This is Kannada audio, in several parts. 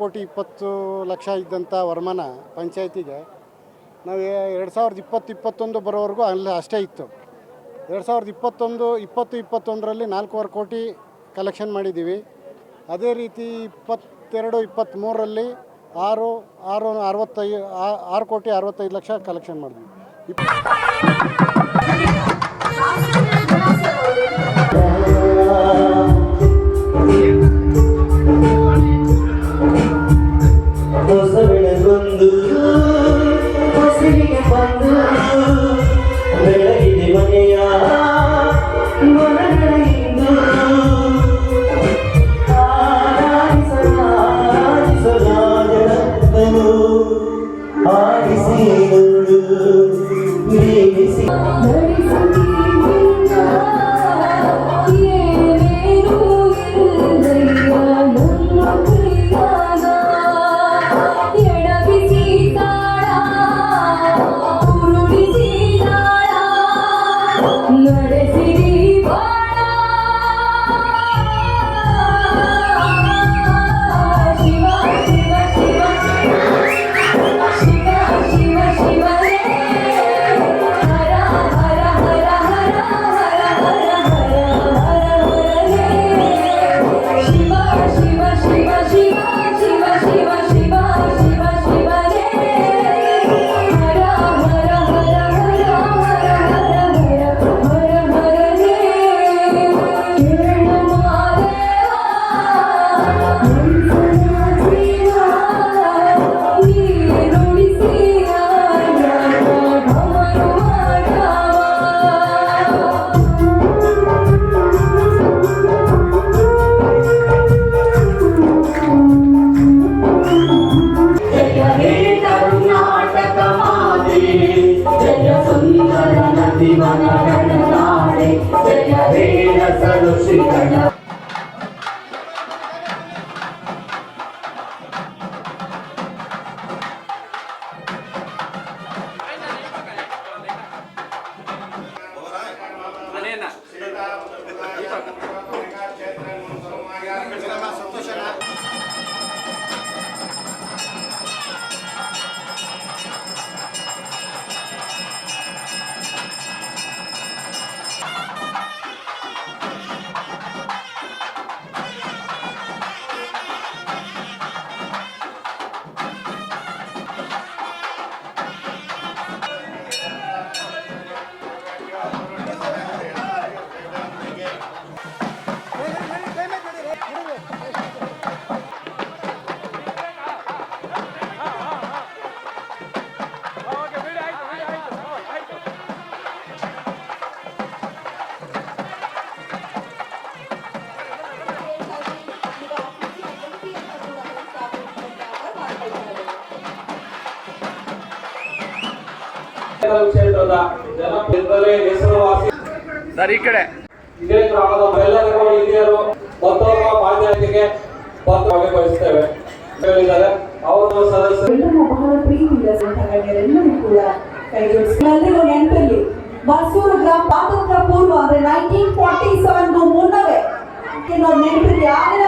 2,20,00,000 ಇದ್ದಂಥ ವರಮಾನ ಪಂಚಾಯತಿಗೆ ನಾವು 2020-21 ಬರೋವರೆಗೂ ಅಲ್ಲಿ ಅಷ್ಟೇ ಇತ್ತು. 2021-21ರಲ್ಲಿ 4,500 ಕೋಟಿ ಕಲೆಕ್ಷನ್ ಮಾಡಿದ್ದೀವಿ. ಅದೇ ರೀತಿ 22-23ರಲ್ಲಿ 6,65,00,000 ಕಲೆಕ್ಷನ್ ಮಾಡಿದ್ವಿ. ಕ್ಷೇತ್ರದ ಜನಪ್ರತಿನಿಧಿಗಳೇ ಹೆಸರುವಾಸಿ ಸರ್ ಈ ಕಡೆ ಇದೇ ಗ್ರಾಮದ ಎಲ್ಲರಿಗೂ ಹಿರಿಯರು ಮತ್ತೊಬ್ಬ ಪಂಚಾಯತಿಗೆ ಪತ್ರವಾಗಿ ಬಯಸುತ್ತೇವೆ ಹೇಳಿದ್ದಾರೆ. ಅವರು ಸದಸ್ಯರು ಬಹಳ ಪ್ರೀತಿಯಿಂದ ಸಂಘಟನೆಗಳೆಲ್ಲರೂ ಕೂಡ ಕೈ ಜೋಡಿಸಿದ್ರು. ನೆನಪಲ್ಲಿ ಮಸೂರು ಗ್ರಾಮ ಸ್ವಾತಂತ್ರ್ಯ ಪೂರ್ವ ಅಂದ್ರೆ 1947 ಮುನ್ನವೇ ನೆನಪಿಗೆ ಯಾವೆಲ್ಲ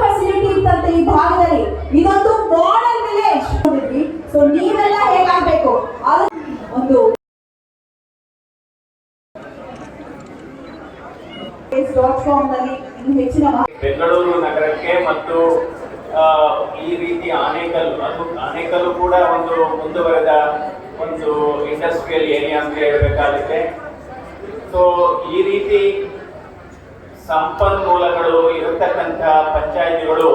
ಫೆಸಿಲಿಟಿ ಇತ್ತಂತೆ ಈ ಭಾಗದಲ್ಲಿ. ಇದೊಂದು ಮಾಡೆಲ್ ವಿಲೇಜ್. ಸೊ ನೀವೆಲ್ಲ ಹೇಗಾಗಬೇಕು ಒಂದು ಬೆಂಗಳೂರು ನಗರಕ್ಕೆ ಮತ್ತು ಈ ರೀತಿ ಆನೇಕಲ್ಲು ಕೂಡ ಒಂದು ಮುಂದುವರೆದ ಒಂದು ಇಂಡಸ್ಟ್ರಿಯಲ್ ಏರಿಯಾ ಅಂತ ಹೇಳಬೇಕಾಗುತ್ತೆ. ಸೊ ಈ ರೀತಿ ಸಂಪನ್ಮೂಲಗಳು ಇರತಕ್ಕಂಥ ಪಂಚಾಯಿತಿಗಳು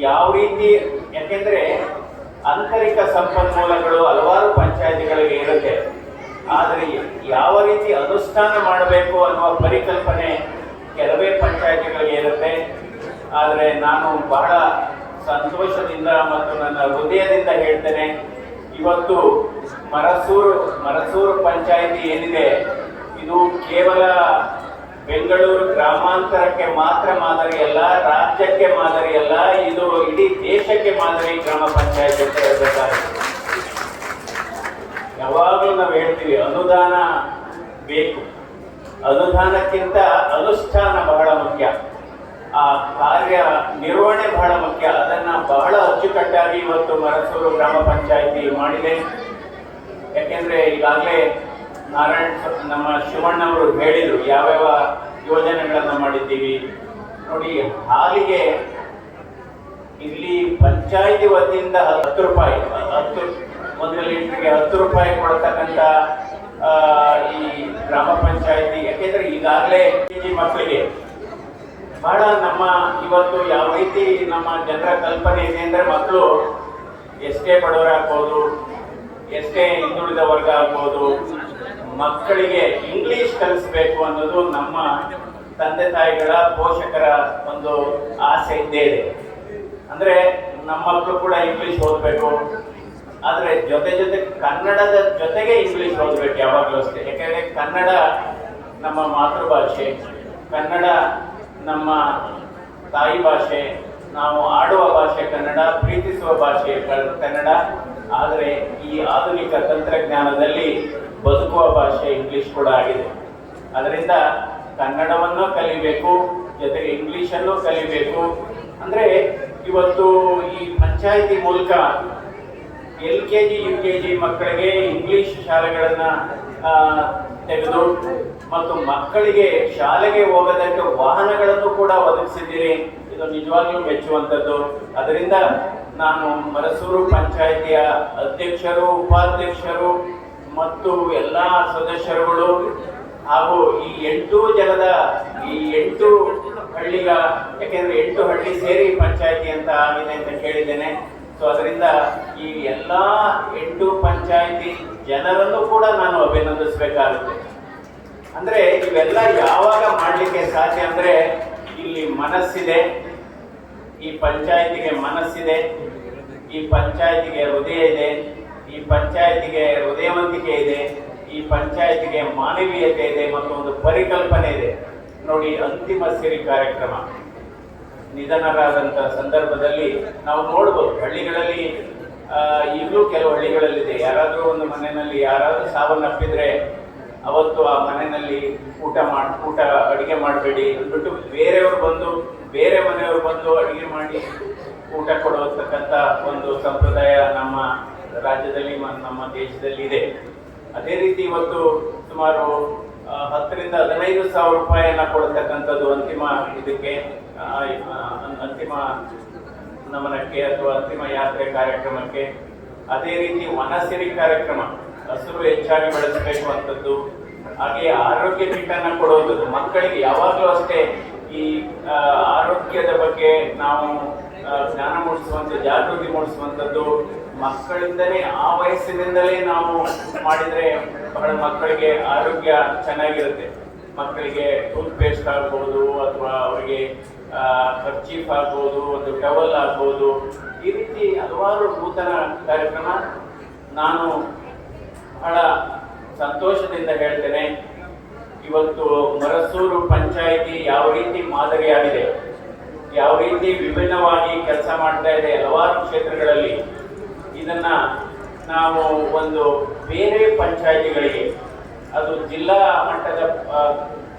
ಯಾವ ರೀತಿ, ಯಾಕೆಂದ್ರೆ ಆಂತರಿಕ ಸಂಪನ್ಮೂಲಗಳು ಹಲವಾರು ಪಂಚಾಯಿತಿಗಳಿಗೆ ಇರುತ್ತೆ, ಆದರೆ ಯಾವ ರೀತಿ ಅನುಷ್ಠಾನ ಮಾಡಬೇಕು ಅನ್ನುವ ಪರಿಕಲ್ಪನೆ ಕೆಲವೇ ಪಂಚಾಯಿತಿಗಳಿಗೆ ಇರುತ್ತೆ. ಆದರೆ ನಾನು ಬಹಳ ಸಂತೋಷದಿಂದ ಮತ್ತು ನನ್ನ ಹೃದಯದಿಂದ ಹೇಳ್ತೇನೆ, ಇವತ್ತು ಮರಸೂರು ಪಂಚಾಯಿತಿ ಏನಿದೆ ಇದು ಕೇವಲ ಬೆಂಗಳೂರು ಗ್ರಾಮಾಂತರಕ್ಕೆ ಮಾತ್ರ ಮಾದರಿಯಲ್ಲ, ರಾಜ್ಯಕ್ಕೆ ಮಾದರಿಯಲ್ಲ, ಇದು ಇಡೀ ದೇಶಕ್ಕೆ ಮಾದರಿ ಗ್ರಾಮ ಪಂಚಾಯತ್ ಅಂತ ಹೇಳ್ಬೇಕಾಗುತ್ತೆ. ಯಾವಾಗಲೂ ನಾವು ಹೇಳ್ತೀವಿ ಅನುದಾನ ಬೇಕು, ಅನುದಾನಕ್ಕಿಂತ ಅನುಷ್ಠಾನ ಬಹಳ ಮುಖ್ಯ, ಆ ಕಾರ್ಯ ನಿರ್ವಹಣೆ ಬಹಳ ಮುಖ್ಯ. ಅದನ್ನ ಬಹಳ ಪಂಚಾಯಿತಿ ಮಾಡಿದೆ. ಯಾಕೆಂದ್ರೆ ಈಗಾಗಲೇ ನಮ್ಮ ಶಿವಣ್ಣವರು ಹೇಳಿದರು ಯಾವ್ಯಾವ ಯೋಜನೆಗಳನ್ನ ಮಾಡಿದ್ದೀವಿ ನೋಡಿ. ಹಾಲಿಗೆ ಇಲ್ಲಿ ಪಂಚಾಯಿತಿ ವತಿಯಿಂದ 10 ರೂಪಾಯಿ 1 ಲೀಟರ್ಗೆ 10 ರೂಪಾಯಿ ಕೊಡ್ತಕ್ಕಂಥ ಈ ಗ್ರಾಮ ಪಂಚಾಯಿತಿ. ಯಾಕೆಂದ್ರೆ ಈಗಾಗಲೇ ಮಕ್ಕಳಿಗೆ ಬಹಳ ನಮ್ಮ ಇವತ್ತು ಯಾವ ರೀತಿ ನಮ್ಮ ಜನರ ಕಲ್ಪನೆ ಇದೆ ಅಂದ್ರೆ ಮಕ್ಕಳು ಎಷ್ಟೇ ಬಡವರಾಗ್ಬೋದು, ಎಷ್ಟೇ ಹಿಂದುಳಿದ ವರ್ಗ ಆಗ್ಬೋದು, ಮಕ್ಕಳಿಗೆ ಇಂಗ್ಲಿಷ್ ಕಲಿಸ್ಬೇಕು ಅನ್ನೋದು ನಮ್ಮ ತಂದೆ ತಾಯಿಗಳ ಪೋಷಕರ ಒಂದು ಆಸೆ ಇದ್ದೇ ಇದೆ. ಅಂದ್ರೆ ನಮ್ಮ ಮಕ್ಕಳು ಕೂಡ ಇಂಗ್ಲಿಷ್ ಓದಬೇಕು, ಆದ್ರೆ ಜೊತೆ ಕನ್ನಡದ ಜೊತೆಗೆ ಇಂಗ್ಲಿಷ್ ಓದಬೇಕು ಯಾವಾಗಲೂ ಅಷ್ಟೇ. ಯಾಕಂದ್ರೆ ಕನ್ನಡ ನಮ್ಮ ಮಾತೃಭಾಷೆ, ಕನ್ನಡ ನಮ್ಮ ತಾಯಿ ಭಾಷೆ, ನಾವು ಆಡುವ ಭಾಷೆ ಕನ್ನಡ, ಪ್ರೀತಿಸುವ ಭಾಷೆ ಕನ್ನಡ. ಆದರೆ ಈ ಆಧುನಿಕ ತಂತ್ರಜ್ಞಾನದಲ್ಲಿ ಬದುಕುವ ಭಾಷೆ ಇಂಗ್ಲಿಷ್ ಕೂಡ ಆಗಿದೆ. ಅದರಿಂದ ಕನ್ನಡವನ್ನು ಕಲಿಬೇಕು, ಜೊತೆಗೆ ಇಂಗ್ಲಿಷನ್ನು ಕಲಿಬೇಕು. ಅಂದ್ರೆ ಇವತ್ತು ಈ ಪಂಚಾಯಿತಿ ಮೂಲಕ LKG UKG ಮಕ್ಕಳಿಗೆ ಇಂಗ್ಲಿಷ್ ಶಾಲೆಗಳನ್ನ ತೆಗೆದು ಮತ್ತು ಮಕ್ಕಳಿಗೆ ಶಾಲೆಗೆ ಹೋಗೋದಕ್ಕೆ ವಾಹನಗಳನ್ನು ಕೂಡ ಒದಗಿಸಿದ್ದೀರಿ. ಇದು ನಿಜವಾಗ್ಲೂ ಮೆಚ್ಚುವಂಥದ್ದು. ಅದರಿಂದ ನಾನು ಮರಸೂರು ಪಂಚಾಯಿತಿಯ ಅಧ್ಯಕ್ಷರು, ಉಪಾಧ್ಯಕ್ಷರು ಮತ್ತು ಎಲ್ಲ ಸದಸ್ಯರುಗಳು ಹಾಗೂ ಈ 8 ಹಳ್ಳಿಗ, ಯಾಕೆಂದ್ರೆ 8 ಹಳ್ಳಿ ಸೇರಿ ಪಂಚಾಯಿತಿ ಅಂತ ಆಗಿದೆ ಅಂತ ಕೇಳಿದ್ದೇನೆ. ಸೊ ಅದರಿಂದ ಈ ಎಲ್ಲ 8 ಪಂಚಾಯಿತಿ ಜನರನ್ನು ಕೂಡ ನಾನು ಅಭಿನಂದಿಸಬೇಕಾಗುತ್ತೆ. ಅಂದ್ರೆ ಇವೆಲ್ಲ ಯಾವಾಗ ಮಾಡಲಿಕ್ಕೆ ಸಾಧ್ಯ ಅಂದ್ರೆ ಇಲ್ಲಿ ಮನಸ್ಸಿದೆ, ಈ ಪಂಚಾಯಿತಿಗೆ ಮನಸ್ಸಿದೆ, ಈ ಪಂಚಾಯಿತಿಗೆ ಹೃದಯ ಇದೆ, ಈ ಪಂಚಾಯಿತಿಗೆ ಹೃದಯವಂತಿಕೆ ಇದೆ, ಈ ಪಂಚಾಯಿತಿಗೆ ಮಾನವೀಯತೆ ಇದೆ ಮತ್ತು ಒಂದು ಪರಿಕಲ್ಪನೆ ಇದೆ. ನೋಡಿ, ಅಂತಿಮ ಸಿರಿ ಕಾರ್ಯಕ್ರಮ ನಿಧನರಾದಂಥ ಸಂದರ್ಭದಲ್ಲಿ ನಾವು ನೋಡ್ಬೋದು ಹಳ್ಳಿಗಳಲ್ಲಿ, ಈಗಲೂ ಕೆಲವು ಹಳ್ಳಿಗಳಲ್ಲಿದೆ, ಯಾರಾದರೂ ಒಂದು ಮನೆಯಲ್ಲಿ ಯಾರಾದರೂ ಸಾವನ್ನಪ್ಪಿದ್ರೆ ಅವತ್ತು ಆ ಮನೆಯಲ್ಲಿ ಊಟ ಅಡುಗೆ ಮಾಡಬೇಡಿ ಅಂದ್ಬಿಟ್ಟು ಬೇರೆ ಮನೆಯವರು ಬಂದು ಅಡುಗೆ ಮಾಡಿ ಊಟ ಕೊಡುವತಕ್ಕಂಥ ಒಂದು ಸಂಪ್ರದಾಯ ನಮ್ಮ ರಾಜ್ಯದಲ್ಲಿ ನಮ್ಮ ದೇಶದಲ್ಲಿ ಇದೆ. ಅದೇ ರೀತಿ ಇವತ್ತು ಸುಮಾರು 10,000 to 15,000 ರೂಪಾಯಿಯನ್ನ ಕೊಡ್ತಕ್ಕಂಥದ್ದು ಅಂತಿಮ ಅಂತಿಮ ನಮನಕ್ಕೆ ಅಥವಾ ಅಂತಿಮ ಯಾತ್ರೆ ಕಾರ್ಯಕ್ರಮಕ್ಕೆ. ಅದೇ ರೀತಿ ವನಸಿರಿ ಕಾರ್ಯಕ್ರಮ, ಹಸಿರು ಹೆಚ್ಚಾಗಿ ಬೆಳೆಸಬೇಕು ಅಂತದ್ದು. ಹಾಗೆ ಆರೋಗ್ಯ ಕಿಟ್ಟನ್ನು ಕೊಡೋದು ಮಕ್ಕಳಿಗೆ ಯಾವಾಗಲೂ ಅಷ್ಟೇ. ಈ ಆರೋಗ್ಯದ ಬಗ್ಗೆ ನಾವು ಜ್ಞಾನ ಮೂಡಿಸುವಂಥ, ಜಾಗೃತಿ ಮೂಡಿಸುವಂಥದ್ದು ಮಕ್ಕಳಿಂದಲೇ, ಆ ವಯಸ್ಸಿನಿಂದಲೇ ನಾವು ಮಾಡಿದರೆ ಬಹಳ ಮಕ್ಕಳಿಗೆ ಆರೋಗ್ಯ ಚೆನ್ನಾಗಿರುತ್ತೆ. ಮಕ್ಕಳಿಗೆ ಟೂತ್ ಪೇಸ್ಟ್ ಆಗ್ಬೋದು, ಅಥವಾ ಅವರಿಗೆ ಕರ್ಚೀಫ್ ಆಗ್ಬೋದು, ಒಂದು ಟವಲ್ ಆಗ್ಬೋದು, ಈ ರೀತಿ ಹಲವಾರು ನೂತನ ಕಾರ್ಯಕ್ರಮ. ನಾನು ಬಹಳ ಸಂತೋಷದಿಂದ ಹೇಳ್ತೇನೆ, ಇವತ್ತು ಮರಸೂರು ಪಂಚಾಯಿತಿ ಯಾವ ರೀತಿ ಮಾದರಿಯಾಗಿದೆ, ಯಾವ ರೀತಿ ವಿಭಿನ್ನವಾಗಿ ಕೆಲಸ ಮಾಡ್ತಾ ಇದೆ ಹಲವಾರು ಕ್ಷೇತ್ರಗಳಲ್ಲಿ. ಇದನ್ನ ನಾವು ಒಂದು ಬೇರೆ ಪಂಚಾಯಿತಿಗಳಿಗೆ, ಅದು ಜಿಲ್ಲಾ ಮಟ್ಟದ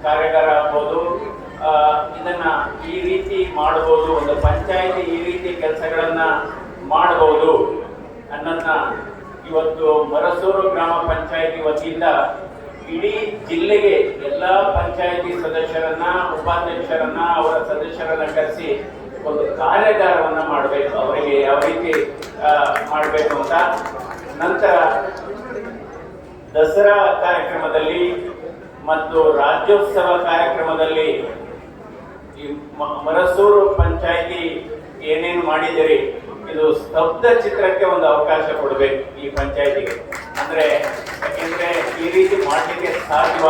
ಕಾರ್ಯಾಗಾರ ಆಗ್ಬೋದು, ಇದನ್ನ ಈ ರೀತಿ ಮಾಡಬಹುದು, ಒಂದು ಪಂಚಾಯಿತಿ ಈ ರೀತಿ ಕೆಲಸಗಳನ್ನ ಮಾಡಬಹುದು ಅನ್ನೋದನ್ನ ಇವತ್ತು ಮರಸೂರು ಗ್ರಾಮ ಪಂಚಾಯಿತಿ ವತಿಯಿಂದ ಇಡೀ ಜಿಲ್ಲೆಗೆ ಎಲ್ಲ ಪಂಚಾಯಿತಿ ಸದಸ್ಯರನ್ನ, ಉಪಾಧ್ಯಕ್ಷರನ್ನ, ಅವರ ಸದಸ್ಯರನ್ನ ಕರೆಸಿ ಒಂದು ಕಾರ್ಯಾಗಾರವನ್ನ ಮಾಡಬೇಕು, ಅವರಿಗೆ ಯಾವ ರೀತಿ ಮಾಡಬೇಕು ಅಂತ. ನಂತರ ದಸರಾ ಕಾರ್ಯಕ್ರಮದಲ್ಲಿ ಮತ್ತು ರಾಜ್ಯೋತ್ಸವ ಕಾರ್ಯಕ್ರಮದಲ್ಲಿ ಈ ಮರಸೂರು ಪಂಚಾಯಿತಿ ಏನೇನು ಮಾಡಿದಿರಿ, ಇದು ಸ್ತಬ್ಧ ಚಿತ್ರಕ್ಕೆ ಒಂದು ಅವಕಾಶ ಕೊಡಬೇಕು ಈ ಪಂಚಾಯಿತಿಗೆ. ಅಂದ್ರೆ ಯಾಕೆಂದ್ರೆ ಈ ರೀತಿ ಮಾಡಲಿಕ್ಕೆ ಸಾಧ್ಯವ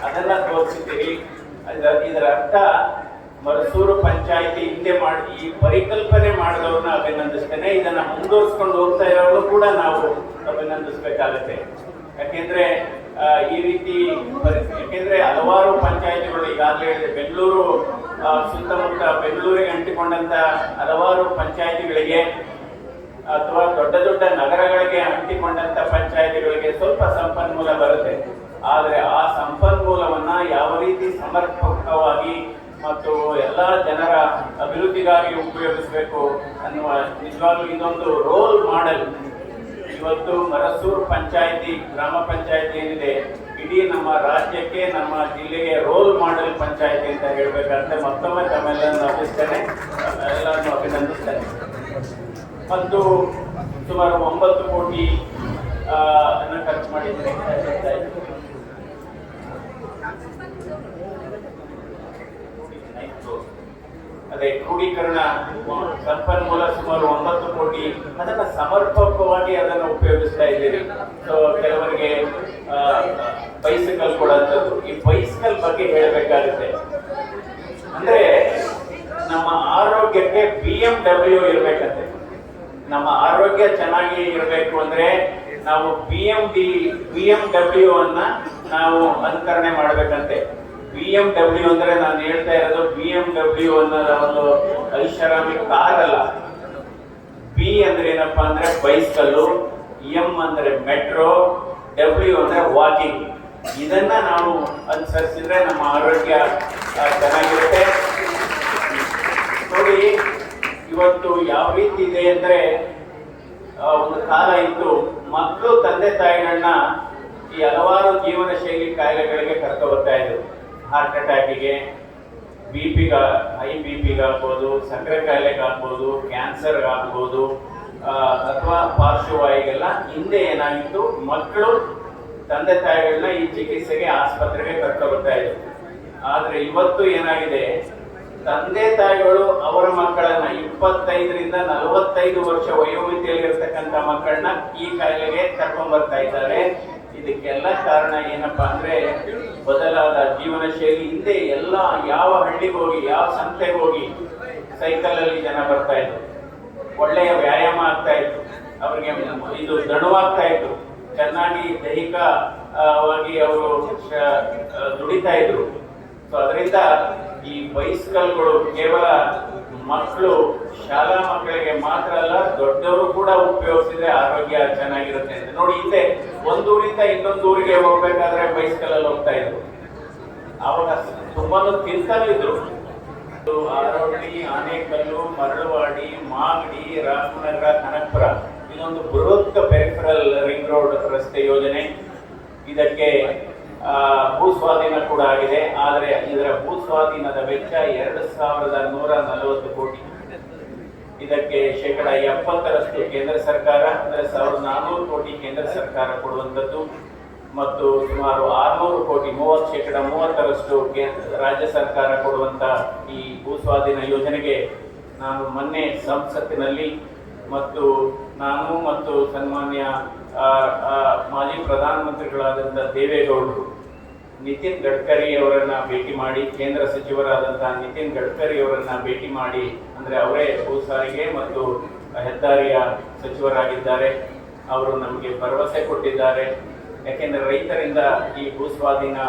ಅದನ್ನ ತೋರಿಸಿದ್ದೀರಿ. ಇದರ ಅರ್ಥ ಮರಸೂರು ಪಂಚಾಯಿತಿ ಹಿಂದೆ ಈ ಪರಿಕಲ್ಪನೆ ಮಾಡಿದವ್ರನ್ನ ಅಭಿನಂದಿಸ್ತೇನೆ. ಇದನ್ನ ಮುಂದುವರಿಸ್ಕೊಂಡು ಹೋಗ್ತಾ ಇರೋರು ಕೂಡ ನಾವು ಅಭಿನಂದಿಸಬೇಕಾಗತ್ತೆ. ಯಾಕೆಂದ್ರೆ ಈ ರೀತಿ ಯಾಕೆಂದ್ರೆ ಹಲವಾರು ಪಂಚಾಯಿತಿಗಳು ಈಗಾಗಲೇ ಹೇಳಿದೆ, ಬೆಂಗಳೂರು ಸುತ್ತಮುತ್ತ ಬೆಂಗಳೂರಿಗೆ ಅಂಟಿಕೊಂಡಂತ ಹಲವಾರು ಪಂಚಾಯಿತಿಗಳಿಗೆ ಅಥವಾ ದೊಡ್ಡ ದೊಡ್ಡ ನಗರಗಳಿಗೆ ಅಂಟಿಕೊಂಡಂತ ಪಂಚಾಯಿತಿಗಳಿಗೆ ಸ್ವಲ್ಪ ಸಂಪನ್ಮೂಲ ಬರುತ್ತೆ. ಆದರೆ ಆ ಸಂಪನ್ಮೂಲವನ್ನ ಯಾವ ರೀತಿ ಸಮರ್ಪಕವಾಗಿ ಮತ್ತು ಎಲ್ಲ ಜನರ ಅಭಿವೃದ್ಧಿಗಾಗಿ ಉಪಯೋಗಿಸಬೇಕು ಅನ್ನುವ ನಿಜವಾಗ್ಲೂ ಇದೊಂದು ರೋಲ್ ಮಾಡೆಲ್ ಇವತ್ತು ಮರಸೂರು ಪಂಚಾಯಿತಿ ಗ್ರಾಮ ಪಂಚಾಯಿತಿ ಏನಿದೆ ಇಡೀ ನಮ್ಮ ರಾಜ್ಯಕ್ಕೆ ನಮ್ಮ ಜಿಲ್ಲೆಗೆ ರೋಲ್ ಮಾಡೆಲ್ ಪಂಚಾಯಿತಿ ಅಂತ ಹೇಳ್ಬೇಕಂತ ಮತ್ತೊಮ್ಮೆ ತಮ್ಮೆಲ್ಲರನ್ನು ಅಭಿಸ್ತೇನೆ, ಎಲ್ಲರನ್ನು ಅಭಿನಂದಿಸ್ತೇನೆ. ಮತ್ತು ಸುಮಾರು 9 ಕೋಟಿ ಅನ್ನು ಖರ್ಚು ಮಾಡಿದ್ದೇನೆ. ಅದೇ ಕ್ರೋಢೀಕರಣ ಸಂಪನ್ಮೂಲ ಸುಮಾರು 9 ಕೋಟಿ, ಅದನ್ನ ಸಮರ್ಪಕವಾಗಿ ಅದನ್ನು ಉಪಯೋಗಿಸ್ತಾ ಇದ್ದೀರಿ. ಸೊ ಕೆಲವರಿಗೆ ಬೈಸಿಕಲ್ ಕೊಡುವಂಥದ್ದು, ಈ ಬೈಸಿಕಲ್ ಬಗ್ಗೆ ಹೇಳಬೇಕಾಗುತ್ತೆ. ಅಂದ್ರೆ ನಮ್ಮ ಆರೋಗ್ಯಕ್ಕೆ BMW ಇರ್ಬೇಕಂತೆ. ನಮ್ಮ ಆರೋಗ್ಯ ಚೆನ್ನಾಗಿ ಇರಬೇಕು ಅಂದ್ರೆ ನಾವು BMW ಅನ್ನ ನಾವು ಅನುಕರಣೆ ಮಾಡ್ಬೇಕಂತೆ. BMW ಅಂದ್ರೆ ನಾನು ಹೇಳ್ತಾ ಇರೋದು BMW ಅನ್ನೋದ ಒಂದು ಐಷಾರಾಮಿ ಕಾರ್ ಅಲ್ಲ. B ಅಂದ್ರೆ ಏನಪ್ಪಾ ಅಂದ್ರೆ ಬೈಸ್ಕಲ್ಲು, M ಅಂದ್ರೆ ಮೆಟ್ರೋ, W ಅಂದ್ರೆ ವಾಕಿಂಗ್. ಇದನ್ನ ನಾವು ಅನುಸರಿಸಿದ್ರೆ ನಮ್ಮ ಆರೋಗ್ಯ ಚೆನ್ನಾಗಿರುತ್ತೆ. ನೋಡಿ ಇವತ್ತು ಯಾವ ರೀತಿ ಇದೆ ಅಂದ್ರೆ ಒಂದು ಕಾಲ ಇತ್ತು, ಮಕ್ಕಳು ತಂದೆ ತಾಯಿಗಳನ್ನ ಈ ಹಲವಾರು ಜೀವನ ಶೈಲಿ ಕಾಯಿಲೆಗಳಿಗೆ ಕರ್ಕೊ ಬರ್ತಾ ಇದ್ರು. ಹಾರ್ಟ್ ಅಟ್ಯಾಕಿಗೆ, ಹೈ ಬಿಪಿಗಾಗ್ಬೋದು, ಸಕ್ಕರೆ ಕಾಯಿಲೆಗಾಗ್ಬೋದು, ಕ್ಯಾನ್ಸರ್ಗಾಗ್ಬೋದು, ಅಥವಾ ಪಾರ್ಶ್ವವಾಯುಗೆಲ್ಲ ಹಿಂದೆ ಏನಾಗಿತ್ತು, ಮಕ್ಕಳು ತಂದೆ ತಾಯಿಗಳನ್ನ ಈ ಚಿಕಿತ್ಸೆಗೆ ಆಸ್ಪತ್ರೆಗೆ ಕರ್ಕೊ ಬರ್ತಾ ಇದ್ರು. ಆದ್ರೆ ಇವತ್ತು ಏನಾಗಿದೆ, ತಂದೆ ತಾಯಿಗಳು ಅವರ ಮಕ್ಕಳನ್ನ 25ರಿಂದ 45 ವರ್ಷ ವಯೋಮಿತಿಯಲ್ಲಿರ್ತಕ್ಕಂಥ ಮಕ್ಕಳನ್ನ ಈ ಕಾಯಿಲೆಗೆ ಕರ್ಕೊಂಡ್ ಬರ್ತಾ ಇದ್ದಾರೆ. ಇದಕ್ಕೆಲ್ಲ ಕಾರಣ ಏನಪ್ಪಾ ಅಂದ್ರೆ ಬದಲಾದ ಜೀವನ ಶೈಲಿ. ಹಿಂದೆ ಎಲ್ಲ ಯಾವ ಹಳ್ಳಿಗೆ ಹೋಗಿ, ಯಾವ ಸಂತೆಗೆ ಹೋಗಿ ಸೈಕಲ್ ಅಲ್ಲಿ ಜನ ಬರ್ತಾ ಇದ್ರು, ಒಳ್ಳೆಯ ವ್ಯಾಯಾಮ ಆಗ್ತಾ ಇತ್ತು, ಅವ್ರಿಗೆ ಇದು ದಣುವಾಗ್ತಾ ಇತ್ತು, ಚೆನ್ನಾಗಿ ದೈಹಿಕವಾಗಿ ಅವರು ದುಡಿತಾ ಇದ್ರು. ಸೊ ಅದರಿಂದ ಈ ಬೈಸಿಕಲ್ಗಳು ಕೇವಲ ಮಕ್ಕಳು, ಶಾಲಾ ಮಕ್ಕಳಿಗೆ ಮಾತ್ರ ಅಲ್ಲ, ದೊಡ್ಡವರು ಕೂಡ ಉಪಯೋಗಿಸಿದ್ರೆ ಆರೋಗ್ಯ ಚೆನ್ನಾಗಿರುತ್ತೆ ಅಂತ. ನೋಡಿ, ಹಿಂದೆ ಒಂದೂರಿಂದ ಇನ್ನೊಂದು ಊರಿಗೆ ಹೋಗ್ಬೇಕಾದ್ರೆ ಬೈಸಿಕಲ್ ಅಲ್ಲಿ ಹೋಗ್ತಾ ಇದ್ರು. ಅವಾಗ ತುಂಬಾ ತಿಂತಾನೂ ಇದ್ರು. ಆರೋಡಿ, ಆನೇಕಲ್ಲು, ಮರಳವಾಡಿ, ಮಾಗಡಿ, ರಾಮನಗರ, ಕನಕಪುರ ಇದೊಂದು ಬೃಹತ್ ಪೆರಿಫರಲ್ ರಿಂಗ್ ರೋಡ್ ರಸ್ತೆ ಯೋಜನೆ. ಇದಕ್ಕೆ ಭೂಸ್ವಾಧೀನ ಕೂಡ ಆಗಿದೆ. ಆದರೆ ಇದರ ಭೂಸ್ವಾಧೀನದ ವೆಚ್ಚ 2140 ಕೋಟಿ. ಇದಕ್ಕೆ 70% ಕೇಂದ್ರ ಸರ್ಕಾರ, ಅಂದರೆ 1400 ಕೋಟಿ ಕೇಂದ್ರ ಸರ್ಕಾರ ಕೊಡುವಂಥದ್ದು, ಮತ್ತು ಸುಮಾರು 600 ಕೋಟಿ 30% ರಾಜ್ಯ ಸರ್ಕಾರ ಕೊಡುವಂತ ಈ ಭೂಸ್ವಾಧೀನ ಯೋಜನೆಗೆ ನಾನು ಮೊನ್ನೆ ಸಂಸತ್ತಿನಲ್ಲಿ ನಾನು ಮತ್ತು ಸನ್ಮಾನ್ಯ ಮಾಜಿ ಪ್ರಧಾನಮಂತ್ರಿಗಳಾದಂಥ ದೇವೇಗೌಡರು ನಿತಿನ್ ಗಡ್ಕರಿ ಅವರನ್ನ ಭೇಟಿ ಮಾಡಿ, ಕೇಂದ್ರ ಸಚಿವರಾದಂತಹ ನಿತಿನ್ ಗಡ್ಕರಿ ಅವರನ್ನ ಭೇಟಿ ಮಾಡಿ, ಅಂದ್ರೆ ಅವರೇ ಭೂ ಸಾರಿಗೆ ಮತ್ತು ಹೆದ್ದಾರಿಯ ಸಚಿವರಾಗಿದ್ದಾರೆ. ಅವರು ನಮಗೆ ಭರವಸೆ ಕೊಟ್ಟಿದ್ದಾರೆ. ಯಾಕೆಂದ್ರೆ ರೈತರಿಂದ ಈ ಭೂಸ್ವಾಧೀನ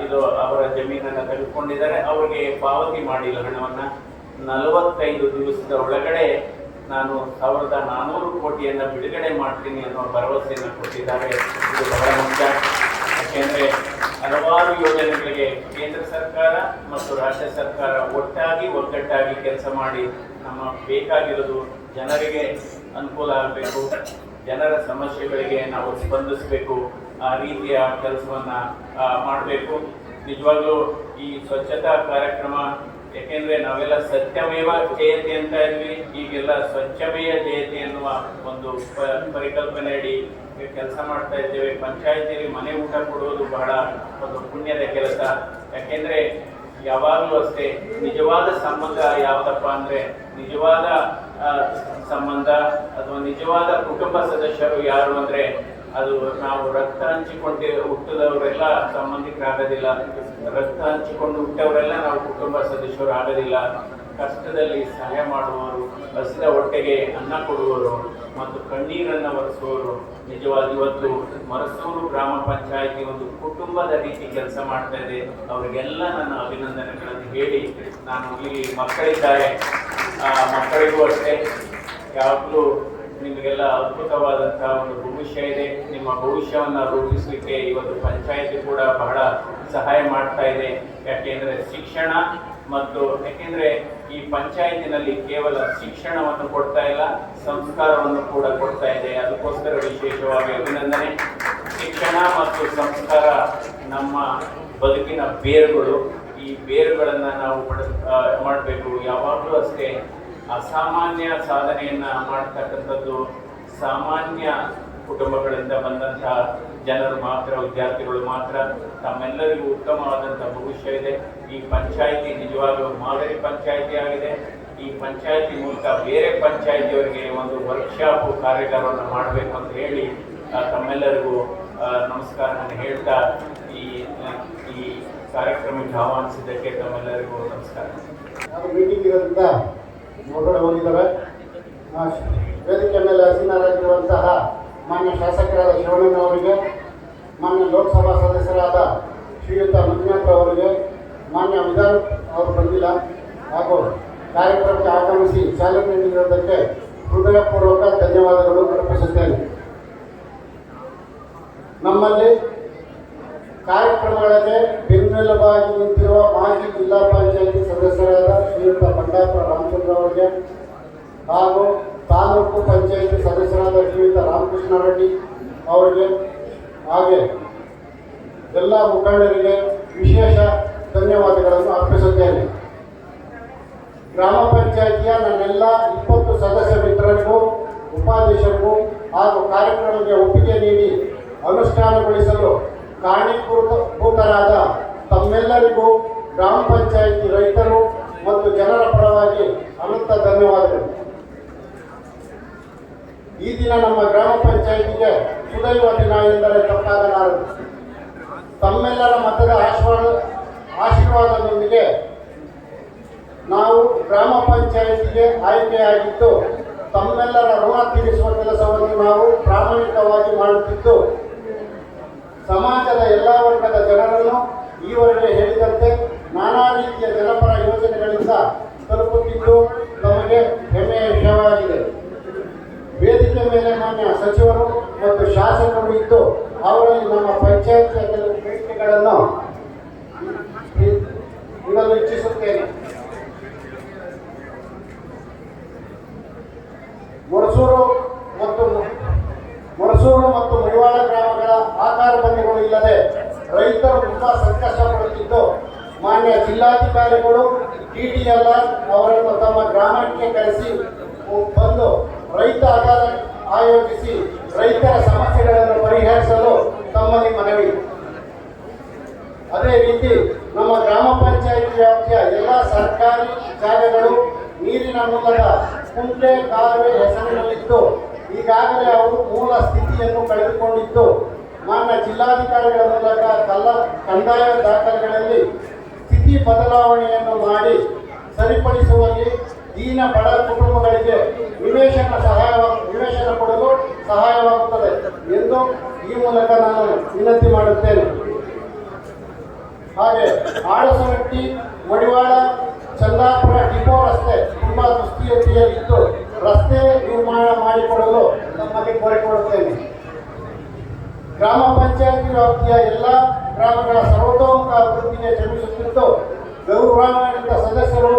ಇದು ಅವರ ಜಮೀನನ್ನು ತೆಗೆದುಕೊಂಡಿದ್ದಾರೆ, ಅವರಿಗೆ ಪಾವತಿ ಮಾಡಿಲ್ಲ ಹಣವನ್ನ. 45 ದಿವಸದ ಒಳಗಡೆ ನಾನು 1400 ಕೋಟಿಯನ್ನು ಬಿಡುಗಡೆ ಮಾಡ್ತೀನಿ ಅನ್ನೋ ಭರವಸೆಯನ್ನು ಕೊಟ್ಟಿದ್ದಾರೆ. ಇದು ಬಹಳ ಮುಖ್ಯ. ಯಾಕೆಂದ್ರೆ ಹಲವಾರು ಯೋಜನೆಗಳಿಗೆ ಕೇಂದ್ರ ಸರ್ಕಾರ ಮತ್ತು ರಾಜ್ಯ ಸರ್ಕಾರ ಒಗ್ಗಟ್ಟಾಗಿ ಕೆಲಸ ಮಾಡಿ, ನಮ್ಮ ಬೇಕಾಗಿರೋದು ಜನರಿಗೆ ಅನುಕೂಲ ಆಗಬೇಕು, ಜನರ ಸಮಸ್ಯೆಗಳಿಗೆ ನಾವು ಸ್ಪಂದಿಸಬೇಕು, ಆ ರೀತಿಯ ಕೆಲಸವನ್ನ ಮಾಡಬೇಕು. ನಿಜವಾಗ್ಲೂ ಈ ಸ್ವಚ್ಛತಾ ಕಾರ್ಯಕ್ರಮ, ಯಾಕೆಂದ್ರೆ ನಾವೆಲ್ಲ ಸತ್ಯಮೇವ ಜಯತೆ ಅಂತ ಇದ್ವಿ, ಈಗೆಲ್ಲ ಸ್ವಚ್ಛಮೇಯ ಜಯತೆ ಎನ್ನುವ ಒಂದು ಪರಿಕಲ್ಪನೆ ಅಡಿ ಕೆಲಸ ಮಾಡ್ತಾ ಇದ್ದೇವೆ. ಪಂಚಾಯಿತಿಯಲ್ಲಿ ಮನೆ ಊಟ ಕೊಡುವುದು ಬಹಳ ಒಂದು ಪುಣ್ಯದ ಕೆಲಸ. ಯಾಕೆಂದ್ರೆ ಯಾವಾಗಲೂ ಅಷ್ಟೇ ನಿಜವಾದ ಸಂಬಂಧ ಯಾವುದಪ್ಪ ಅಂದ್ರೆ, ನಿಜವಾದ ಸಂಬಂಧ ಅಥವಾ ನಿಜವಾದ ಕುಟುಂಬ ಸದಸ್ಯರು ಯಾರು ಅಂದ್ರೆ ಅದು ನಾವು ರಕ್ತ ಹಂಚಿಕೊಂಡು ಹುಟ್ಟಿದವರೆಲ್ಲ ಸಂಬಂಧಿಕರಾಗೋದಿಲ್ಲ, ರಕ್ತ ಹಂಚಿಕೊಂಡು ಹುಟ್ಟವರೆಲ್ಲ ನಾವು ಕುಟುಂಬ ಸದಸ್ಯರು ಆಗೋದಿಲ್ಲ. ಕಷ್ಟದಲ್ಲಿ ಸಹಾಯ ಮಾಡುವವರು, ಹಸಿದ ಹೊಟ್ಟೆಗೆ ಅನ್ನ ಕೊಡುವವರು ಮತ್ತು ಕಣ್ಣೀರನ್ನು ಒರೆಸುವವರು. ನಿಜವಾಗಿ ಇವತ್ತು ಮರಸೂರು ಗ್ರಾಮ ಪಂಚಾಯಿತಿ ಒಂದು ಕುಟುಂಬದ ರೀತಿ ಕೆಲಸ ಮಾಡ್ತಾ ಇದೆ. ಅವರಿಗೆಲ್ಲ ನನ್ನ ಅಭಿನಂದನೆಗಳನ್ನು ಹೇಳಿ, ನಾನು ಇಲ್ಲಿ ಮಕ್ಕಳಿದ್ದಾರೆ, ಮಕ್ಕಳಿಗೂ ಅಷ್ಟೇ ಯಾವಾಗಲೂ ನಿಮಗೆಲ್ಲ ಅದ್ಭುತವಾದಂತಹ ಒಂದು ಭವಿಷ್ಯ ಇದೆ. ನಿಮ್ಮ ಭವಿಷ್ಯವನ್ನು ರೂಪಿಸಲಿಕ್ಕೆ ಇವತ್ತು ಪಂಚಾಯಿತಿ ಕೂಡ ಬಹಳ ಸಹಾಯ ಮಾಡ್ತಾ ಇದೆ. ಯಾಕೆಂದರೆ ಶಿಕ್ಷಣ ಮತ್ತು ಯಾಕೆಂದ್ರೆ ಈ ಪಂಚಾಯತಿನಲ್ಲಿ ಕೇವಲ ಶಿಕ್ಷಣವನ್ನು ಕೊಡ್ತಾ ಇಲ್ಲ, ಸಂಸ್ಕಾರವನ್ನು ಕೂಡ ಕೊಡ್ತಾ ಇದೆ. ಅದಕ್ಕೋಸ್ಕರ ವಿಶೇಷವಾಗಿ ಅಭಿನಂದನೆ. ಶಿಕ್ಷಣ ಮತ್ತು ಸಂಸ್ಕಾರ ನಮ್ಮ ಬದುಕಿನ ಬೇರುಗಳು. ಈ ಬೇರುಗಳನ್ನ ನಾವು ಮಾಡಬೇಕು. ಯಾವಾಗಲೂ ಅಷ್ಟೇ ಅಸಾಮಾನ್ಯ ಸಾಧನೆಯನ್ನ ಮಾಡ್ತಕ್ಕಂಥದ್ದು ಸಾಮಾನ್ಯ ಕುಟುಂಬಗಳಿಂದ ಬಂದಂತಹ ಜನರು ಮಾತ್ರ, ವಿದ್ಯಾರ್ಥಿಗಳು ಮಾತ್ರ. ತಮ್ಮೆಲ್ಲರಿಗೂ ಉತ್ತಮವಾದಂತಹ ಭವಿಷ್ಯ ಇದೆ. ಈ ಪಂಚಾಯಿತಿ ನಿಜವಾಗ್ಲೂ ಮಾದರಿ ಪಂಚಾಯಿತಿ ಆಗಿದೆ. ಈ ಪಂಚಾಯಿತಿ ಮೂಲಕ ಬೇರೆ ಪಂಚಾಯಿತಿಯವರಿಗೆ ಒಂದು ವರ್ಕ್ಶಾಪ್ ಕಾರ್ಯಾಗಾರವನ್ನು ಮಾಡಬೇಕು ಅಂತ ಹೇಳಿ ತಮ್ಮೆಲ್ಲರಿಗೂ ನಮಸ್ಕಾರವನ್ನು ಹೇಳ್ತಾ ಈ ಕಾರ್ಯಕ್ರಮಕ್ಕೆ ಆಹ್ವಾನಿಸಿದ್ದಕ್ಕೆ ತಮ್ಮೆಲ್ಲರಿಗೂ ನಮಸ್ಕಾರ. ಮೀಟಿಂಗ್ ಇರೋದ್ರಿಂದ ಹೊರಗಡೆ ಹೋಗಿದ್ದಾರೆ. ವೇದಿಕೆ ಮೇಲೆ ಹಸೀನರಾಗಿರುವಂತಹ ಮಾನ್ಯ ಶಾಸಕರಾದ ಶಿವಣ್ಣನವರಿಗೆ, ಮಾನ್ಯ ಲೋಕಸಭಾ ಸದಸ್ಯರಾದ ಶ್ರೀಯುತ ಮಂಜುನಾಥ್ ಅವರಿಗೆ, ಮಾನ್ಯ ವಿಧಾನ ಅವರು ಬಂದಿಲ್ಲ, ಹಾಗೂ ಕಾರ್ಯಕ್ರಮಕ್ಕೆ ಆಗಮಿಸಿ ಚಾಲನೆ ನೀಡಿರುವುದಕ್ಕೆ ಹೃದಯಪೂರ್ವಕ ಧನ್ಯವಾದಗಳು ಅರ್ಪಿಸುತ್ತೇನೆ. ನಮ್ಮಲ್ಲಿ ಕಾರ್ಯಕ್ರಮಗಳಿಗೆ ಬೆನ್ನೆಲುಬಾಗಿ ನಿಂತಿರುವ ಮಾಜಿ ಜಿಲ್ಲಾ ಪಂಚಾಯಿತಿ ಸದಸ್ಯರಾದ ಶ್ರೀಯುತ ಬಂಡಾಪುರ ರಾಮಚಂದ್ರ ಅವರಿಗೆ, ಹಾಗೂ ತಾಲೂಕು ಪಂಚಾಯಿತಿ ಸದಸ್ಯರಾದ ಶ್ರೀಯುತ ರಾಮಕೃಷ್ಣ ರೆಡ್ಡಿ ಅವರಿಗೆ, ಹಾಗೆ ಎಲ್ಲ ಮುಖಂಡರಿಗೆ ವಿಶೇಷ ಧನ್ಯವಾದಗಳನ್ನು ಅರ್ಪಿಸುತ್ತೇನೆ. ಗ್ರಾಮ ಪಂಚಾಯಿತಿಯ ನನ್ನೆಲ್ಲ 20 ಸದಸ್ಯ ಮಿತ್ರರಿಗೂ, ಉಪಾಧ್ಯಕ್ಷರಿಗೂ ಹಾಗೂ ಕಾರ್ಯಕ್ರಮಕ್ಕೆ ಒಪ್ಪಿಗೆ ನೀಡಿ ಅನುಷ್ಠಾನಗೊಳಿಸಲು ಕಾರಣೀಭೂತರಾದ ತಮ್ಮೆಲ್ಲರಿಗೂ ಗ್ರಾಮ ಪಂಚಾಯಿತಿ ರೈತರು ಮತ್ತು ಜನರ ಪರವಾಗಿ ಅನಂತ ಧನ್ಯವಾದಗಳು. ಈ ದಿನ ನಮ್ಮ ಗ್ರಾಮ ಪಂಚಾಯಿತಿಗೆ ಸುದೈವ ದಿನ ಎಂದರೆ ತಪ್ಪಾಗಲಾರದು. ತಮ್ಮೆಲ್ಲರ ಮತದ ಆಶೀರ್ವಾದದೊಂದಿಗೆ ನಾವು ಗ್ರಾಮ ಪಂಚಾಯಿತಿಗೆ ಆಯ್ಕೆಯಾಗಿದ್ದು ತಮ್ಮೆಲ್ಲರ ಋಣ ತೀರಿಸುವ ಕೆಲಸವನ್ನು ನಾವು ಪ್ರಾಮಾಣಿಕವಾಗಿ ಮಾಡುತ್ತಿದ್ದು, ಸಮಾಜದ ಎಲ್ಲ ವರ್ಗದ ಜನರನ್ನು ಈವರೆಗೆ ಹೇಳಿದಂತೆ ನಾನಾ ರೀತಿಯ ಜನಪರ ಯೋಜನೆಗಳಿಂದ ತಲುಪುತ್ತಿದ್ದು ನಮಗೆ ಹೆಮ್ಮೆಯ ವಿಷಯವಾಗಿದೆ. ವೇದಿಕೆ ಮೇಲೆ ಮಾನ್ಯ ಸಚಿವರು ಮತ್ತು ಶಾಸಕರು ಇದ್ದು ಅವರಲ್ಲಿ ನಮ್ಮ ಪಂಚಾಯತಿಯ ಕೆಲವು ಬೇಡಿಕೆಗಳನ್ನು ಇಡಲು ಇಚ್ಛಿಸುತ್ತೇನೆ. ಮೊರಸೂರು ಮತ್ತು ಮಡಿವಾಳ ಗ್ರಾಮಗಳ ಆಕಾರ ಬಂದಿಗಳು ಇಲ್ಲದೆ ರೈತರು ತುಂಬಾ ಸಂಕಷ್ಟ ಪಡುತ್ತಿದ್ದು, ಮಾನ್ಯ ಜಿಲ್ಲಾಧಿಕಾರಿಗಳು TTLR ಅವರನ್ನು ತಮ್ಮ ಗ್ರಾಮಕ್ಕೆ ಕರೆಸಿ ಬಂದು ರೈತ ಅದಾಲತ್ ಆಯೋಜಿಸಿ ರೈತರ ಸಮಸ್ಯೆಗಳನ್ನು ಪರಿಹರಿಸಲು ತಮ್ಮಲ್ಲಿ ಮನವಿ. ಅದೇ ರೀತಿ ನಮ್ಮ ಗ್ರಾಮ ಪಂಚಾಯಿತಿ ವ್ಯಾಪ್ತಿಯ ಎಲ್ಲ ಸರ್ಕಾರಿ ಜಾಗಗಳು ನೀರಿನ ಮೂಲದ ಕುಂಟೆ ಕಾಲುವೆ ಹೆಸರಿನಲ್ಲಿದ್ದು ಈಗಾಗಲೇ ಅವರು ಮೂಲ ಸ್ಥಿತಿಯನ್ನು ಕಳೆದುಕೊಂಡಿದ್ದು, ಮಾನ್ಯ ಜಿಲ್ಲಾಧಿಕಾರಿಗಳ ಮೂಲಕ ಕಂದಾಯ ದಾಖಲೆಗಳಲ್ಲಿ ಸ್ಥಿತಿ ಬದಲಾವಣೆಯನ್ನು ಮಾಡಿ ಸರಿಪಡಿಸುವಲ್ಲಿ ದೀನ ಬಡ ಕುಟುಂಬಗಳಿಗೆ ನಿವೇಶನ ಕೊಡಲು ಸಹಾಯವಾಗುತ್ತದೆ ಎಂದು ಈ ಮೂಲಕ ನಾನು ವಿನಂತಿ ಮಾಡುತ್ತೇನೆ. ಹಾಗೆ ಆಡಸಮಟ್ಟಿ, ಮಡಿವಾಳ, ಚಂದಾಪುರ ಡಿಪೋ ರಸ್ತೆ ತುಂಬಾ ದುಸ್ಥಿತಿಯಲ್ಲಿದ್ದು ರಸ್ತೆ ನಿರ್ಮಾಣ ಮಾಡಿಕೊಡಲು ತಮ್ಮಲ್ಲಿ ಕೋರಿಕೊಳ್ಳುತ್ತೇನೆ. ಗ್ರಾಮ ಪಂಚಾಯತಿ ವ್ಯಾಪ್ತಿಯ ಎಲ್ಲ ಗ್ರಾಮಗಳ ಸರ್ವತೋಮುಖ ಅಭಿವೃದ್ಧಿಗೆ ಶ್ರಮಿಸುತ್ತಿದ್ದು ಗೌರವಾನ್ವಿತ ಸದಸ್ಯರು,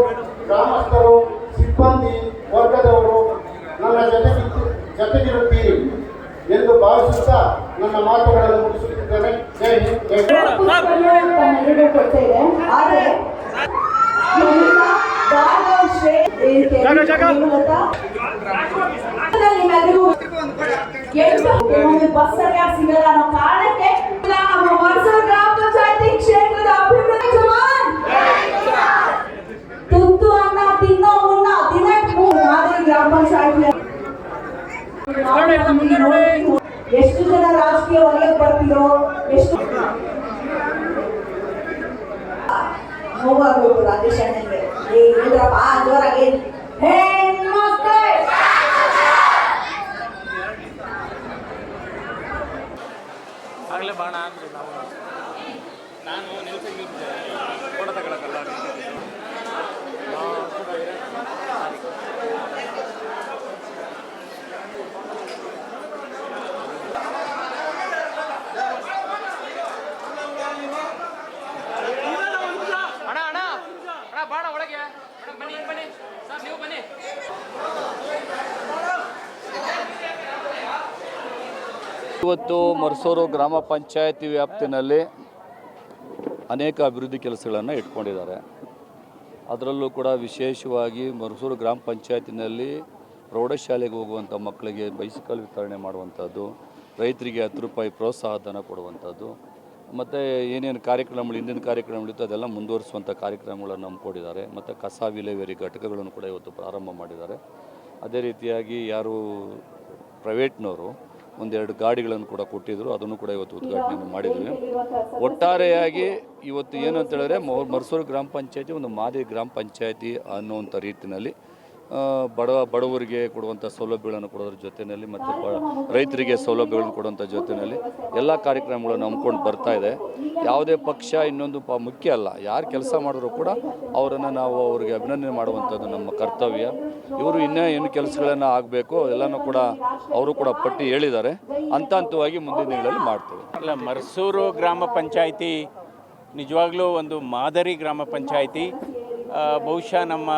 ಗ್ರಾಮಸ್ಥರು, ಸಿಬ್ಬಂದಿ ವರ್ಗದವರು ನನ್ನ ಜೊತೆಗಿರುತ್ತೀರಿ ಎಂದು ಭಾವಿಸುತ್ತಾ ನನ್ನ ಮಾತುಗಳನ್ನು ಮುಗಿಸುತ್ತಿದ್ದೇನೆ. ಜೈ ಹಿಂದ್, ಜೈ ಬಸ್ ಸರಿಯಾಗಿ ಸಿಗಲ್ಲ ಅನ್ನೋ ಕಾರಣಕ್ಕೆ ನಮ್ಮ ಮೈಸೂರು ಗ್ರಾಮ ಪಂಚಾಯತಿ ಕ್ಷೇತ್ರದ ಅಭಿವೃದ್ಧಿ ತುತ್ತು ಅನ್ನ ತಿನ್ನೋ ಮುನ್ನ ದಿನಕ್ಕೆ ಮಾದರಿ ಗ್ರಾಮ ಪಂಚಾಯತಿ ಎಷ್ಟು ಜನ ರಾಜಕೀಯ ವಲಯಕ್ಕೆ ಬರ್ತಿರೋ, ಎಷ್ಟು ನೋವಾಗಬೇಕು ರಾಜೇಶ್ ಅಣ್ಣನಿಗೆ. ಏನ್ರಪ್ಪ ಜೋರಾಗಿ ಹೆಣ್ಮಕ್ಳೇ ಆಗಲೇ ಬಾಣ ಅಂದ್ರಿ ನಾನು ನಿಲ್ಸಂಗಿದ್ದೆ ಫೋಟೋ ತಗೊಳಕಲ್ಲ. ಇವತ್ತು ಮರಸೂರು ಗ್ರಾಮ ಪಂಚಾಯತಿ ವ್ಯಾಪ್ತಿನಲ್ಲಿ ಅನೇಕ ಅಭಿವೃದ್ಧಿ ಕೆಲಸಗಳನ್ನು ಇಟ್ಕೊಂಡಿದ್ದಾರೆ. ಅದರಲ್ಲೂ ಕೂಡ ವಿಶೇಷವಾಗಿ ಮರಸೂರು ಗ್ರಾಮ ಪಂಚಾಯತಿನಲ್ಲಿ ಪ್ರೌಢಶಾಲೆಗೆ ಹೋಗುವಂಥ ಮಕ್ಕಳಿಗೆ ಬೈಸಿಕಲ್ ವಿತರಣೆ ಮಾಡುವಂಥದ್ದು, ರೈತರಿಗೆ 10 ರೂಪಾಯಿ ಪ್ರೋತ್ಸಾಹ ಧನ ಕೊಡುವಂಥದ್ದು, ಮತ್ತು ಏನೇನು ಕಾರ್ಯಕ್ರಮಗಳು ಹಿಂದಿನ ಕಾರ್ಯಕ್ರಮಗಳಿತ್ತು ಅದೆಲ್ಲ ಮುಂದುವರಿಸುವಂಥ ಕಾರ್ಯಕ್ರಮಗಳನ್ನು ಹಮ್ಮಿಕೊಂಡಿದ್ದಾರೆ. ಮತ್ತು ಕಸ ವಿಲೇವಾರಿ ಘಟಕಗಳನ್ನು ಕೂಡ ಇವತ್ತು ಪ್ರಾರಂಭ ಮಾಡಿದ್ದಾರೆ. ಅದೇ ರೀತಿಯಾಗಿ ಯಾರು ಪ್ರೈವೇಟ್ನವರು 1-2 ಗಾಡಿಗಳನ್ನು ಕೂಡ ಕೊಟ್ಟಿದ್ದರು, ಅದನ್ನು ಕೂಡ ಇವತ್ತು ಉದ್ಘಾಟನೆಯನ್ನು ಮಾಡಿದ್ವಿ. ಒಟ್ಟಾರೆಯಾಗಿ ಇವತ್ತು ಏನು ಅಂತ ಹೇಳಿದ್ರೆ ಮರಸೂರು ಗ್ರಾಮ ಪಂಚಾಯತಿ ಒಂದು ಮಾದರಿ ಗ್ರಾಮ ಪಂಚಾಯತಿ ಅನ್ನುವಂಥ ರೀತಿಯಲ್ಲಿ ಬಡವರಿಗೆ ಕೊಡುವಂಥ ಸೌಲಭ್ಯಗಳನ್ನು ಕೊಡೋದ್ರ ಜೊತೆಯಲ್ಲಿ ಮತ್ತು ರೈತರಿಗೆ ಸೌಲಭ್ಯಗಳನ್ನು ಕೊಡುವಂಥ ಜೊತೆಯಲ್ಲಿ ಎಲ್ಲ ಕಾರ್ಯಕ್ರಮಗಳನ್ನು ಹಮ್ಮಿಕೊಂಡು ಬರ್ತಾ ಇದೆ. ಯಾವುದೇ ಪಕ್ಷ ಇನ್ನೊಂದು ಮುಖ್ಯ ಅಲ್ಲ, ಯಾರು ಕೆಲಸ ಮಾಡಿದ್ರು ಕೂಡ ಅವರನ್ನು ನಾವು ಅವರಿಗೆ ಅಭಿನಂದನೆ ಮಾಡುವಂಥದ್ದು ನಮ್ಮ ಕರ್ತವ್ಯ. ಇವರು ಇನ್ನೂ ಏನು ಕೆಲಸಗಳನ್ನು ಆಗಬೇಕು ಎಲ್ಲನೂ ಕೂಡ ಅವರು ಕೂಡ ಪಟ್ಟಿ ಹೇಳಿದ್ದಾರೆ. ಹಂತವಾಗಿ ಮುಂದಿನ ದಿನಗಳಲ್ಲಿ ಮಾಡ್ತೇವೆ. ಅಲ್ಲ, ಮರಸೂರು ಗ್ರಾಮ ಪಂಚಾಯಿತಿ ನಿಜವಾಗ್ಲೂ ಒಂದು ಮಾದರಿ ಗ್ರಾಮ ಪಂಚಾಯಿತಿ. ಬಹುಶಃ ನಮ್ಮ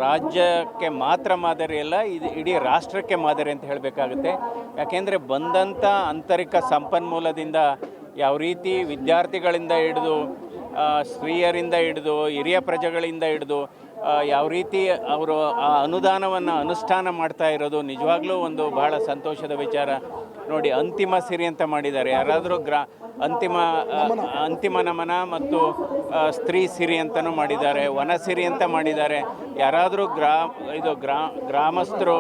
ರಾಜ್ಯಕ್ಕೆ ಮಾತ್ರ ಮಾದರಿ ಅಲ್ಲ, ಇದು ಇಡೀ ರಾಷ್ಟ್ರಕ್ಕೆ ಮಾದರಿ ಅಂತ ಹೇಳಬೇಕಾಗುತ್ತೆ. ಯಾಕೆಂದರೆ ಬಂದಂಥ ಆಂತರಿಕ ಸಂಪನ್ಮೂಲದಿಂದ ಯಾವ ರೀತಿ ವಿದ್ಯಾರ್ಥಿಗಳಿಂದ ಹಿಡಿದು ಸ್ತ್ರೀಯರಿಂದ ಹಿಡಿದು ಹಿರಿಯ ಪ್ರಜೆಗಳಿಂದ ಹಿಡಿದು ಯಾವ ರೀತಿ ಅವರು ಆ ಅನುದಾನವನ್ನು ಅನುಷ್ಠಾನ ಮಾಡ್ತಾ ಇರೋದು ನಿಜವಾಗ್ಲೂ ಒಂದು ಬಹಳ ಸಂತೋಷದ ವಿಚಾರ. ನೋಡಿ, ಅಂತಿಮ ಸಿರಿ ಅಂತ ಮಾಡಿದ್ದಾರೆ. ಯಾರಾದರೂ ಅಂತಿಮ ನಮನ ಮತ್ತು ಸ್ತ್ರೀ ಸಿರಿ ಅಂತಲೂ ಮಾಡಿದ್ದಾರೆ, ವನ ಸಿರಿ ಅಂತ ಮಾಡಿದ್ದಾರೆ. ಯಾರಾದರೂ ಗ್ರಾಮಸ್ಥರು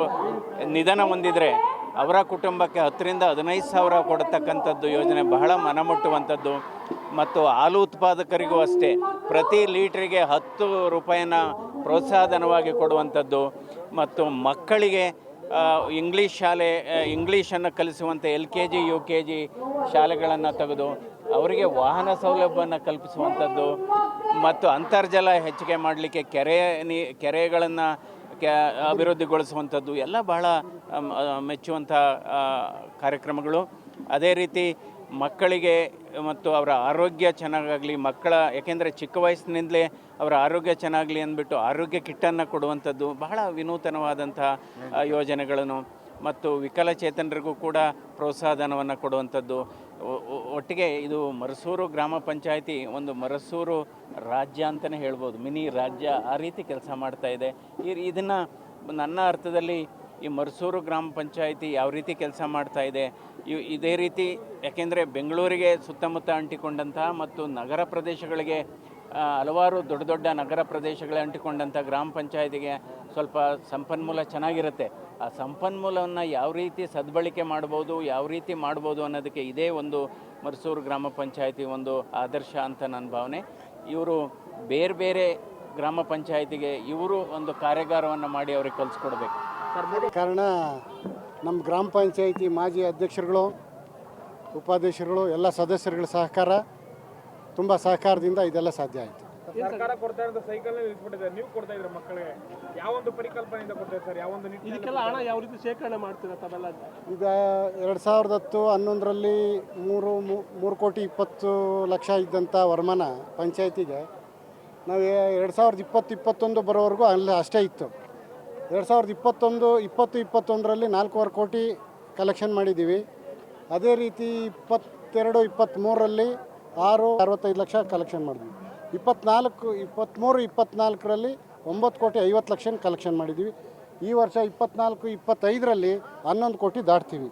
ನಿಧನ ಹೊಂದಿದರೆ ಅವರ ಕುಟುಂಬಕ್ಕೆ 10ರಿಂದ 15,000 ಕೊಡತಕ್ಕಂಥದ್ದು ಯೋಜನೆ ಬಹಳ ಮನಮುಟ್ಟುವಂಥದ್ದು. ಮತ್ತು ಹಾಲು ಉತ್ಪಾದಕರಿಗೂ ಅಷ್ಟೇ ಪ್ರತಿ ಲೀಟ್ರಿಗೆ 10 ರೂಪಾಯಿನ ಪ್ರೋತ್ಸಾಹಧನವಾಗಿ ಕೊಡುವಂಥದ್ದು. ಮತ್ತು ಮಕ್ಕಳಿಗೆ ಇಂಗ್ಲೀಷನ್ನು ಕಲಿಸುವಂಥ LKG UKG ಶಾಲೆಗಳನ್ನು ತೆಗೆದು ಅವರಿಗೆ ವಾಹನ ಸೌಲಭ್ಯವನ್ನು ಕಲ್ಪಿಸುವಂಥದ್ದು. ಮತ್ತು ಅಂತರ್ಜಲ ಹೆಚ್ಚಿಗೆ ಮಾಡಲಿಕ್ಕೆ ಕೆರೆಗಳನ್ನು ಅಭಿವೃದ್ಧಿಗೊಳಿಸುವಂಥದ್ದು ಎಲ್ಲ ಬಹಳ ಮೆಚ್ಚುವಂಥ ಕಾರ್ಯಕ್ರಮಗಳು. ಅದೇ ರೀತಿ ಮಕ್ಕಳಿಗೆ ಮತ್ತು ಅವರ ಆರೋಗ್ಯ ಚೆನ್ನಾಗಾಗಲಿ, ಯಾಕೆಂದರೆ ಚಿಕ್ಕ ವಯಸ್ಸಿನಿಂದಲೇ ಅವರ ಆರೋಗ್ಯ ಚೆನ್ನಾಗಲಿ ಅಂದ್ಬಿಟ್ಟು ಆರೋಗ್ಯ ಕಿಟ್ಟನ್ನು ಕೊಡುವಂಥದ್ದು ಬಹಳ ವಿನೂತನವಾದಂಥ ಯೋಜನೆಗಳನ್ನು. ಮತ್ತು ವಿಕಲಚೇತನರಿಗೂ ಕೂಡ ಪ್ರೋತ್ಸಾಹಧನವನ್ನು ಕೊಡುವಂಥದ್ದು. ಒಟ್ಟಿಗೆ ಇದು ಮರಸೂರು ಗ್ರಾಮ ಪಂಚಾಯಿತಿ ಒಂದು ಮರಸೂರು ರಾಜ್ಯ ಅಂತಲೇ ಹೇಳ್ಬೋದು, ಮಿನಿ ರಾಜ್ಯ ಆ ರೀತಿ ಕೆಲಸ ಮಾಡ್ತಾಯಿದೆ. ಇದನ್ನು ನನ್ನ ಅರ್ಥದಲ್ಲಿ ಈ ಮರಸೂರು ಗ್ರಾಮ ಪಂಚಾಯಿತಿ ಯಾವ ರೀತಿ ಕೆಲಸ ಮಾಡ್ತಾಯಿದೆ ಇದೇ ರೀತಿ. ಯಾಕೆಂದರೆ ಬೆಂಗಳೂರಿಗೆ ಸುತ್ತಮುತ್ತ ಅಂಟಿಕೊಂಡಂತಹ ಮತ್ತು ನಗರ ಪ್ರದೇಶಗಳಿಗೆ ಹಲವಾರು ದೊಡ್ಡ ದೊಡ್ಡ ನಗರ ಪ್ರದೇಶಗಳೇ ಅಂಟಿಕೊಂಡಂಥ ಗ್ರಾಮ ಪಂಚಾಯಿತಿಗೆ ಸ್ವಲ್ಪ ಸಂಪನ್ಮೂಲ ಚೆನ್ನಾಗಿರುತ್ತೆ. ಆ ಸಂಪನ್ಮೂಲವನ್ನು ಯಾವ ರೀತಿ ಸದ್ಬಳಕೆ ಮಾಡ್ಬೋದು, ಯಾವ ರೀತಿ ಮಾಡ್ಬೋದು ಅನ್ನೋದಕ್ಕೆ ಇದೇ ಒಂದು ಮರಸೂರು ಗ್ರಾಮ ಪಂಚಾಯಿತಿ ಒಂದು ಆದರ್ಶ ಅಂತ ನನ್ನ ಭಾವನೆ. ಇವರು ಬೇರೆ ಬೇರೆ ಗ್ರಾಮ ಪಂಚಾಯಿತಿಗೆ ಇವರು ಒಂದು ಕಾರ್ಯಾಗಾರವನ್ನು ಮಾಡಿ ಅವ್ರಿಗೆ ಕಲಿಸ್ಕೊಡ್ಬೇಕು. ಕಾರಣ ನಮ್ಮ ಗ್ರಾಮ ಪಂಚಾಯಿತಿ ಮಾಜಿ ಅಧ್ಯಕ್ಷರುಗಳು, ಉಪಾಧ್ಯಕ್ಷರುಗಳು, ಎಲ್ಲ ಸದಸ್ಯರುಗಳ ತುಂಬ ಸಹಕಾರದಿಂದ ಇದೆಲ್ಲ ಸಾಧ್ಯ ಆಯಿತು. ಸರ್ಕಾರ ಕೊಡ್ತಾ ಇರೋದು ಸೈಕಲ್ ನಿಲ್ಲಿಸ್ಬಿಟ್ಟಿದೆ, ನೀವು ಕೊಡ್ತಾ ಇದ್ರೆ ಮಕ್ಕಳಿಗೆ ಯಾವೊಂದು ಪರಿಕಲ್ಪನೆಯಿಂದ ಕೊಡ್ತಾರೆ ಸರ್? ಯಾವೊಂದು ಇದಕ್ಕೆಲ್ಲ ಹಣ ಯಾವ ರೀತಿ ಶೇಖರಣೆ ಮಾಡ್ತೀರಾ ತಾವೆಲ್ಲ? ಈಗ 2010-11ರಲ್ಲಿ 3,20,00,000 ಇದ್ದಂಥ ವರಮಾನ ಪಂಚಾಯತಿಗೆ ನಾವು 2020-21 ಬರೋವರೆಗೂ ಅಷ್ಟೇ ಇತ್ತು. 2020-21ರಲ್ಲಿ 4,25 ಕೋಟಿ ಕಲೆಕ್ಷನ್ ಮಾಡಿದ್ದೀವಿ. ಅದೇ ರೀತಿ 22-23ರಲ್ಲಿ 665 ಲಕ್ಷ ಕಲೆಕ್ಷನ್ ಮಾಡಿದ್ವಿ. 23-24ರಲ್ಲಿ 9,50,00,000 ಕಲೆಕ್ಷನ್ ಮಾಡಿದ್ದೀವಿ. ಈ ವರ್ಷ 24-25ರಲ್ಲಿ 11 ಕೋಟಿ ದಾಟ್ತೀವಿ.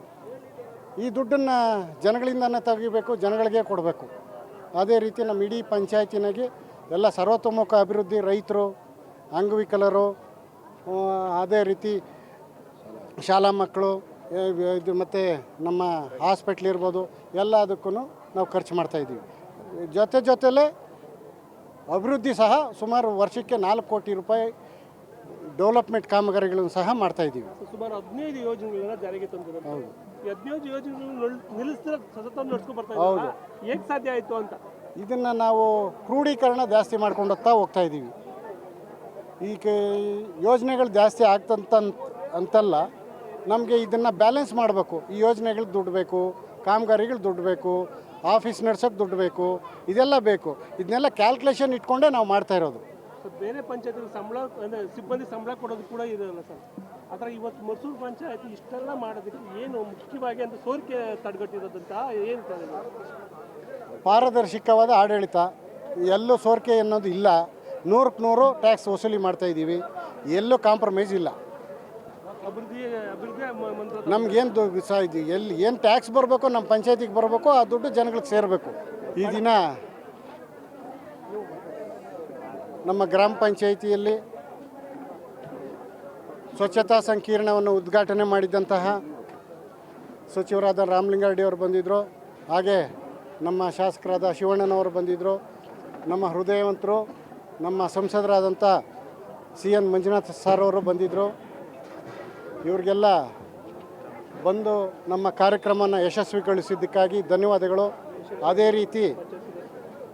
ಈ ದುಡ್ಡನ್ನು ಜನಗಳಿಂದನೇ ತೆಗಿಬೇಕು, ಜನಗಳಿಗೆ ಕೊಡಬೇಕು. ಅದೇ ರೀತಿ ನಮ್ಮ ಇಡೀ ಪಂಚಾಯತಿನಾಗೆ ಎಲ್ಲ ಸರ್ವತೋಮುಖ ಅಭಿವೃದ್ಧಿ, ರೈತರು, ಅಂಗವಿಕಲರು, ಅದೇ ರೀತಿ ಶಾಲಾ ಮಕ್ಕಳು, ಇದು ಮತ್ತು ನಮ್ಮ ಹಾಸ್ಪಿಟ್ಲ್ ಇರ್ಬೋದು, ಎಲ್ಲ ಅದಕ್ಕೂ ನಾವು ಖರ್ಚು ಮಾಡ್ತಾಯಿದ್ದೀವಿ. ಜೊತೆಲೇ ಅಭಿವೃದ್ಧಿ ಸಹ ಸುಮಾರು ವರ್ಷಕ್ಕೆ 4 ಕೋಟಿ ರೂಪಾಯಿ ಡೆವಲಪ್ಮೆಂಟ್ ಕಾಮಗಾರಿಗಳನ್ನು ಸಹ ಮಾಡ್ತಾಯಿದ್ದೀವಿ. ಸುಮಾರು 15 ಯೋಜನೆಗಳನ್ನ ಜಾರಿಗೆ ತಂದಿದೆ. ಹೌದು, 15 ಯೋಜನೆಗಳು ನಿಲ್ಲಿಸಿದ್ರೆ ಸತತ ನಡ್ಸ್ಕೊಂಡು ಬರ್ತಾ ಹೌದು. ಹೇಗೆ ಸಾಧ್ಯ ಆಯಿತು ಅಂತ ಇದನ್ನು ನಾವು ಕ್ರೋಢೀಕರಣ ಜಾಸ್ತಿ ಮಾಡ್ಕೊಂಡು ಹೋಗ್ತಾ ಇದ್ದೀವಿ. ಈಗ ಯೋಜನೆಗಳು ಜಾಸ್ತಿ ಅಂತಲ್ಲ, ನಮಗೆ ಇದನ್ನು ಬ್ಯಾಲೆನ್ಸ್ ಮಾಡಬೇಕು. ಈ ಯೋಜನೆಗಳಿಗೆ ದುಡ್ಡು ಬೇಕು, ಕಾಮಗಾರಿಗಳು ದುಡ್ಡು ಬೇಕು, ಆಫೀಸ್ ನಡ್ಸೋಕ್ಕೆ ದುಡ್ಡು ಬೇಕು, ಇದೆಲ್ಲ ಬೇಕು. ಇದನ್ನೆಲ್ಲ ಕ್ಯಾಲ್ಕುಲೇಷನ್ ಇಟ್ಕೊಂಡೇ ನಾವು ಮಾಡ್ತಾ ಇರೋದು. ಬೇರೆ ಪಂಚಾಯತ್ ಸಂಬಳ ಅಂದರೆ ಸಿಬ್ಬಂದಿ ಸಂಬಳ ಕೊಡೋದು ಕೂಡ ಇದೆಯಲ್ಲ ಸರ್? ಆದರೆ ಇವತ್ತು ಮರ್ಸೂರು ಪಂಚಾಯತಿ ಇಷ್ಟೆಲ್ಲ ಮಾಡೋದಕ್ಕೆ ಏನು ಮುಖ್ಯವಾಗಿ ಅಂತ ಸೋರಿಕೆ ತಡೆಗಟ್ಟಿರೋದಂತ ಏನು ಪಾರದರ್ಶಕವಾದ ಆಡಳಿತ, ಎಲ್ಲೂ ಸೋರಿಕೆ ಅನ್ನೋದು ಇಲ್ಲ. 100ಕ್ಕೆ 100 ಟ್ಯಾಕ್ಸ್ ವಸೂಲಿ ಮಾಡ್ತಾಯಿದ್ದೀವಿ, ಎಲ್ಲೂ ಕಾಂಪ್ರಮೈಸ್ ಇಲ್ಲ. ಅಭಿವೃದ್ಧಿ ನಮಗೇನು ಇದು ಎಲ್ಲಿ ಏನು ಟ್ಯಾಕ್ಸ್ ಬರಬೇಕು ನಮ್ಮ ಪಂಚಾಯತಿಗೆ ಬರಬೇಕು, ಆ ದುಡ್ಡು ಜನಗಳಿಗೆ ಸೇರಬೇಕು. ಈ ದಿನ ನಮ್ಮ ಗ್ರಾಮ ಪಂಚಾಯಿತಿಯಲ್ಲಿ ಸ್ವಚ್ಛತಾ ಸಂಕೀರ್ಣವನ್ನು ಉದ್ಘಾಟನೆ ಮಾಡಿದಂತಹ ಸಚಿವರಾದ ರಾಮಲಿಂಗಾರೆಡ್ಡಿ ಅವರು ಬಂದಿದ್ದರು. ಹಾಗೆ ನಮ್ಮ ಶಾಸಕರಾದ ಶಿವಣ್ಣನವರು ಬಂದಿದ್ದರು. ನಮ್ಮ ಹೃದಯವಂತರು ನಮ್ಮ ಸಂಸದರಾದಂಥ CN ಮಂಜುನಾಥ್ ಸರ್ ಅವರು ಬಂದಿದ್ದರು. ಇವ್ರಿಗೆಲ್ಲ ಬಂದು ನಮ್ಮ ಕಾರ್ಯಕ್ರಮನ ಯಶಸ್ವಿಗೊಳಿಸಿದ್ದಕ್ಕಾಗಿ ಧನ್ಯವಾದಗಳು. ಅದೇ ರೀತಿ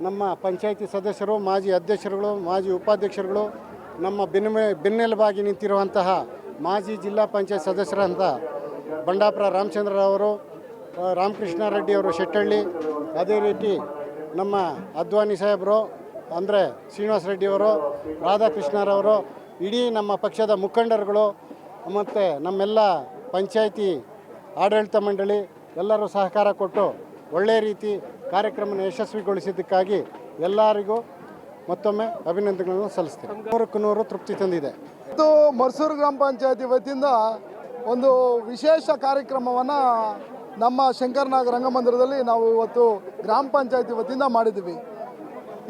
ನಮ್ಮ ಪಂಚಾಯಿತಿ ಸದಸ್ಯರು, ಮಾಜಿ ಅಧ್ಯಕ್ಷರುಗಳು, ಮಾಜಿ ಉಪಾಧ್ಯಕ್ಷರುಗಳು, ನಮ್ಮ ಬೆನ್ನೆಲುಬಾಗಿ ನಿಂತಿರುವಂತಹ ಮಾಜಿ ಜಿಲ್ಲಾ ಪಂಚಾಯತ್ ಸದಸ್ಯರಂಥ ಬಂಡಾಪುರ ರಾಮಚಂದ್ರರವರು, ರಾಮಕೃಷ್ಣಾರೆಡ್ಡಿ ಅವರು ಶೆಟ್ಟಳ್ಳಿ, ಅದೇ ರೀತಿ ನಮ್ಮ ಅದ್ವಾನಿ ಸಾಹೇಬರು ಅಂದರೆ ಶ್ರೀನಿವಾಸ ರೆಡ್ಡಿಯವರು, ರಾಧಾಕೃಷ್ಣರವರು, ಇಡೀ ನಮ್ಮ ಪಕ್ಷದ ಮುಖಂಡರುಗಳು ಮತ್ತು ನಮ್ಮೆಲ್ಲ ಪಂಚಾಯಿತಿ ಆಡಳಿತ ಮಂಡಳಿ ಎಲ್ಲರೂ ಸಹಕಾರ ಕೊಟ್ಟು ಒಳ್ಳೆಯ ರೀತಿ ಕಾರ್ಯಕ್ರಮನ ಯಶಸ್ವಿಗೊಳಿಸಿದ್ದಕ್ಕಾಗಿ ಎಲ್ಲರಿಗೂ ಮತ್ತೊಮ್ಮೆ ಅಭಿನಂದನೆಗಳನ್ನು ಸಲ್ಲಿಸ್ತೇನೆ. 100ಕ್ಕೆ 100 ತೃಪ್ತಿ ತಂದಿದೆ. ಮತ್ತು ಮರ್ಸೂರು ಗ್ರಾಮ ಪಂಚಾಯತಿ ವತಿಯಿಂದ ಒಂದು ವಿಶೇಷ ಕಾರ್ಯಕ್ರಮವನ್ನು ನಮ್ಮ ಶಂಕರನಾಗ್ ರಂಗಮಂದಿರದಲ್ಲಿ ನಾವು ಇವತ್ತು ಗ್ರಾಮ ಪಂಚಾಯತಿ ವತಿಯಿಂದ ಮಾಡಿದ್ದೀವಿ.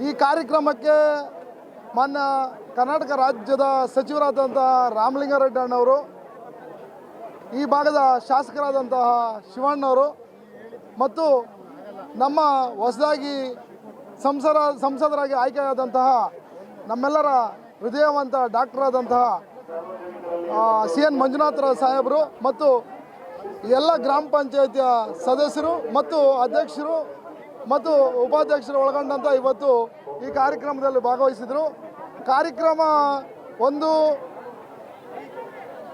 ಈ ಕಾರ್ಯಕ್ರಮಕ್ಕೆ ಮಾನ್ಯ ಕರ್ನಾಟಕ ರಾಜ್ಯದ ಸಚಿವರಾದಂತಹ ರಾಮಲಿಂಗಾರೆಡ್ಡಿ ಅಣ್ಣವರು, ಈ ಭಾಗದ ಶಾಸಕರಾದಂತಹ ಶಿವಣ್ಣವರು ಮತ್ತು ನಮ್ಮ ಹೊಸದಾಗಿ ಸಂಸದರಾಗಿ ಆಯ್ಕೆಯಾದಂತಹ ನಮ್ಮೆಲ್ಲರ ಹೃದಯವಂತ ಡಾಕ್ಟರ್ ಆದಂತಹ CN ಮಂಜುನಾಥ್ ಸಾಹೇಬರು ಮತ್ತು ಎಲ್ಲ ಗ್ರಾಮ ಪಂಚಾಯತಿಯ ಸದಸ್ಯರು ಮತ್ತು ಅಧ್ಯಕ್ಷರು ಮತ್ತು ಉಪಾಧ್ಯಕ್ಷರು ಒಳಗೊಂಡಂಥ ಇವತ್ತು ಈ ಕಾರ್ಯಕ್ರಮದಲ್ಲಿ ಭಾಗವಹಿಸಿದರು. ಕಾರ್ಯಕ್ರಮ ಒಂದು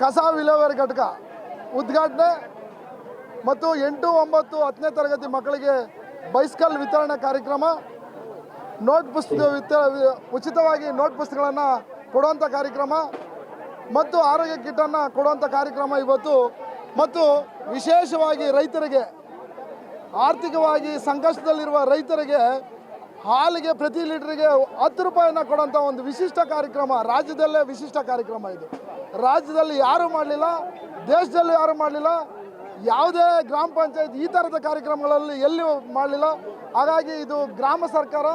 ಕಸ ವಿಲೇವಾರಿ ಘಟಕ ಉದ್ಘಾಟನೆ ಮತ್ತು 8, 9, 10ನೇ ತರಗತಿ ಮಕ್ಕಳಿಗೆ ಬೈಸ್ಕಲ್ ವಿತರಣೆ ಕಾರ್ಯಕ್ರಮ, ಉಚಿತವಾಗಿ ನೋಟ್ ಪುಸ್ತಕಗಳನ್ನು ಕೊಡುವಂಥ ಕಾರ್ಯಕ್ರಮ ಮತ್ತು ಆರೋಗ್ಯ ಕಿಟ್ಟನ್ನು ಕೊಡುವಂಥ ಕಾರ್ಯಕ್ರಮ ಇವತ್ತು. ಮತ್ತು ವಿಶೇಷವಾಗಿ ರೈತರಿಗೆ, ಆರ್ಥಿಕವಾಗಿ ಸಂಕಷ್ಟದಲ್ಲಿರುವ ರೈತರಿಗೆ ಹಾಲಿಗೆ ಪ್ರತಿ ಲೀಟ್ರಿಗೆ 10 ರೂಪಾಯಿನ ಕೊಡುವಂಥ ಒಂದು ವಿಶಿಷ್ಟ ಕಾರ್ಯಕ್ರಮ, ರಾಜ್ಯದಲ್ಲೇ ವಿಶಿಷ್ಟ ಕಾರ್ಯಕ್ರಮ ಇದು. ರಾಜ್ಯದಲ್ಲಿ ಯಾರೂ ಮಾಡಲಿಲ್ಲ, ದೇಶದಲ್ಲಿ ಯಾರೂ ಮಾಡಲಿಲ್ಲ, ಯಾವುದೇ ಗ್ರಾಮ ಪಂಚಾಯತ್ ಈ ಥರದ ಕಾರ್ಯಕ್ರಮಗಳಲ್ಲಿ ಎಲ್ಲಿ ಮಾಡಲಿಲ್ಲ. ಹಾಗಾಗಿ ಇದು ಗ್ರಾಮ ಸರ್ಕಾರ,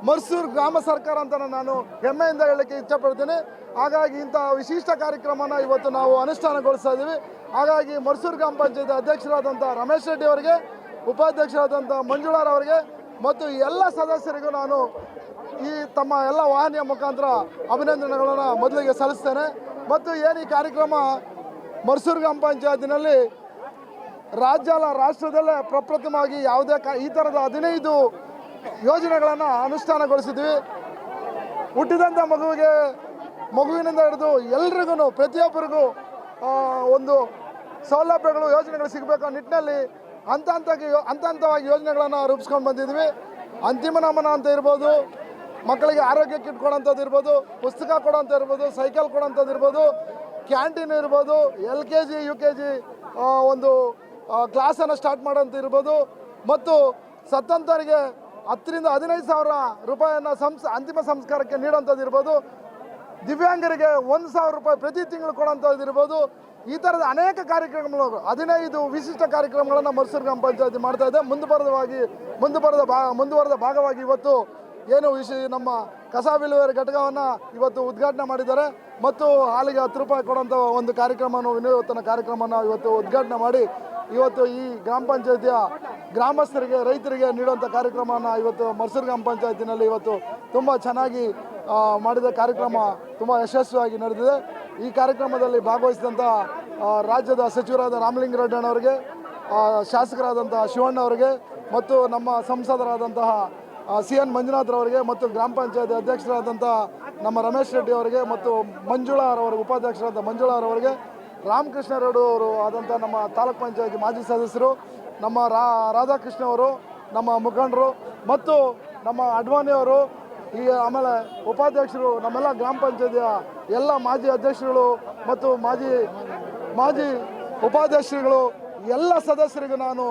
ಮರ್ಸೂರು ಗ್ರಾಮ ಸರ್ಕಾರ ಅಂತ ನಾನು ಹೆಮ್ಮೆಯಿಂದ ಹೇಳಲಿಕ್ಕೆ ಇಷ್ಟಪಡ್ತೀನಿ. ಹಾಗಾಗಿ ಇಂಥ ವಿಶಿಷ್ಟ ಕಾರ್ಯಕ್ರಮನ ಇವತ್ತು ನಾವು ಅನುಷ್ಠಾನಗೊಳಿಸ್ತಾ ಇದ್ದೀವಿ. ಹಾಗಾಗಿ ಮರ್ಸೂರು ಗ್ರಾಮ ಪಂಚಾಯತ್ ಅಧ್ಯಕ್ಷರಾದಂಥ ರಮೇಶ್ ರೆಡ್ಡಿ ಅವರಿಗೆ, ಉಪಾಧ್ಯಕ್ಷರಾದಂಥ ಮಂಜುಳಾರವರಿಗೆ ಮತ್ತು ಎಲ್ಲ ಸದಸ್ಯರಿಗೂ ನಾನು ಈ ತಮ್ಮ ಎಲ್ಲ ವಾಹಿನಿಯ ಮುಖಾಂತರ ಅಭಿನಂದನೆಗಳನ್ನು ಮೊದಲಿಗೆ ಸಲ್ಲಿಸ್ತೇನೆ. ಮತ್ತು ಏನು ಈ ಕಾರ್ಯಕ್ರಮ ಮರ್ಸೂರು ಗ್ರಾಮ ಪಂಚಾಯತಿನಲ್ಲಿ ರಾಜ್ಯ ಅಲ್ಲ ರಾಷ್ಟ್ರದಲ್ಲೇ ಪ್ರಪ್ರಥಮವಾಗಿ ಯಾವುದೇ ಈ ಥರದ 15 ಯೋಜನೆಗಳನ್ನು ಅನುಷ್ಠಾನಗೊಳಿಸಿದ್ವಿ. ಹುಟ್ಟಿದಂಥ ಮಗುವಿನಿಂದ ಹಿಡಿದು ಎಲ್ರಿಗೂ ಪ್ರತಿಯೊಬ್ಬರಿಗೂ ಒಂದು ಸೌಲಭ್ಯಗಳು, ಯೋಜನೆಗಳು ಸಿಗಬೇಕು ನಿಟ್ಟಿನಲ್ಲಿ ಹಂತವಾಗಿ ಯೋಜನೆಗಳನ್ನು ರೂಪಿಸ್ಕೊಂಡು ಬಂದಿದ್ವಿ. ಅಂತಿಮ ನಮನ ಅಂತ ಇರ್ಬೋದು, ಮಕ್ಕಳಿಗೆ ಆರೋಗ್ಯ ಕಿಟ್ ಕೊಡೋಂಥದ್ದು ಇರ್ಬೋದು, ಪುಸ್ತಕ ಕೊಡೋಂಥ ಇರ್ಬೋದು, ಸೈಕಲ್ ಕೊಡೋಂಥದ್ದು ಇರ್ಬೋದು, ಕ್ಯಾಂಟೀನ್ ಇರ್ಬೋದು, LKG UKG ಒಂದು ಕ್ಲಾಸನ್ನು ಸ್ಟಾರ್ಟ್ ಮಾಡೋಂಥ ಇರ್ಬೋದು, ಮತ್ತು ಸತ್ತಂತರಿಗೆ 10 ರಿಂದ 15 ಸಾವಿರ ರೂಪಾಯಿಯನ್ನು ಅಂತಿಮ ಸಂಸ್ಕಾರಕ್ಕೆ ನೀಡೋಂಥದ್ದು ಇರ್ಬೋದು, ದಿವ್ಯಾಂಗರಿಗೆ 1,000 ರೂಪಾಯಿ ಪ್ರತಿ ತಿಂಗಳು ಕೊಡೋಂಥದ್ದು ಇರ್ಬೋದು. ಈ ಥರದ ಅನೇಕ ಕಾರ್ಯಕ್ರಮಗಳು 15 ವಿಶಿಷ್ಟ ಕಾರ್ಯಕ್ರಮಗಳನ್ನು ಮರ್ಸೂರು ಗ್ರಾಮ ಪಂಚಾಯತಿ ಮಾಡ್ತಾ ಇದೆ. ಮುಂದುವರೆದ ಭಾಗವಾಗಿ ಇವತ್ತು ಏನು ನಮ್ಮ ಕಸ ವಿಲೇವಾರಿ ಘಟಕವನ್ನು ಇವತ್ತು ಉದ್ಘಾಟನೆ ಮಾಡಿದ್ದಾರೆ ಮತ್ತು ಹಾಲಿಗೆ 10 ರೂಪಾಯಿ ಕೊಡುವಂಥ ಒಂದು ಕಾರ್ಯಕ್ರಮವನ್ನು, ವಿನೂತನ ಕಾರ್ಯಕ್ರಮವನ್ನು ಇವತ್ತು ಉದ್ಘಾಟನೆ ಮಾಡಿ ಇವತ್ತು ಈ ಗ್ರಾಮ ಪಂಚಾಯತಿಯ ಗ್ರಾಮಸ್ಥರಿಗೆ, ರೈತರಿಗೆ ನೀಡುವಂಥ ಕಾರ್ಯಕ್ರಮವನ್ನು ಇವತ್ತು ಮರ್ಸೂರು ಗ್ರಾಮ ಪಂಚಾಯತಿನಲ್ಲಿ ಇವತ್ತು ತುಂಬ ಚೆನ್ನಾಗಿ ಮಾಡಿದ ಕಾರ್ಯಕ್ರಮ ತುಂಬ ಯಶಸ್ವಿಯಾಗಿ ನಡೆದಿದೆ. ಈ ಕಾರ್ಯಕ್ರಮದಲ್ಲಿ ಭಾಗವಹಿಸಿದಂಥ ರಾಜ್ಯದ ಸಚಿವರಾದ ರಾಮಲಿಂಗಾರೆಡ್ಡಿ ಅವರಿಗೆ, ಶಾಸಕರಾದಂಥ ಶಿವಣ್ಣ ಅವರಿಗೆ ಮತ್ತು ನಮ್ಮ ಸಂಸದರಾದಂತಹ CN ಮಂಜುನಾಥ್ರವರಿಗೆ ಮತ್ತು ಗ್ರಾಮ ಪಂಚಾಯತಿ ಅಧ್ಯಕ್ಷರಾದಂಥ ನಮ್ಮ ರಮೇಶ್ ರೆಡ್ಡಿ ಅವರಿಗೆ ಮತ್ತು ಮಂಜುಳಾರವರಿಗೆ, ಉಪಾಧ್ಯಕ್ಷರಾದ ಮಂಜುಳಾರವರಿಗೆ, ರಾಮಕೃಷ್ಣರೆಡ್ಡಿ ಅವರು ಆದಂಥ ನಮ್ಮ ತಾಲೂಕ್ ಪಂಚಾಯತಿ ಮಾಜಿ ಸದಸ್ಯರು, ನಮ್ಮ ರಾಧಾಕೃಷ್ಣ ಅವರು, ನಮ್ಮ ಮುಖಂಡರು ಮತ್ತು ನಮ್ಮ ಅಡ್ವಾಣಿಯವರು, ಈ ಆಮೇಲೆ ಉಪಾಧ್ಯಕ್ಷರು, ನಮ್ಮೆಲ್ಲ ಗ್ರಾಮ ಪಂಚಾಯತಿಯ ಎಲ್ಲ ಮಾಜಿ ಅಧ್ಯಕ್ಷರುಗಳು ಮತ್ತು ಮಾಜಿ ಮಾಜಿ ಉಪಾಧ್ಯಕ್ಷರುಗಳು ಎಲ್ಲ ಸದಸ್ಯರಿಗೂ ನಾನು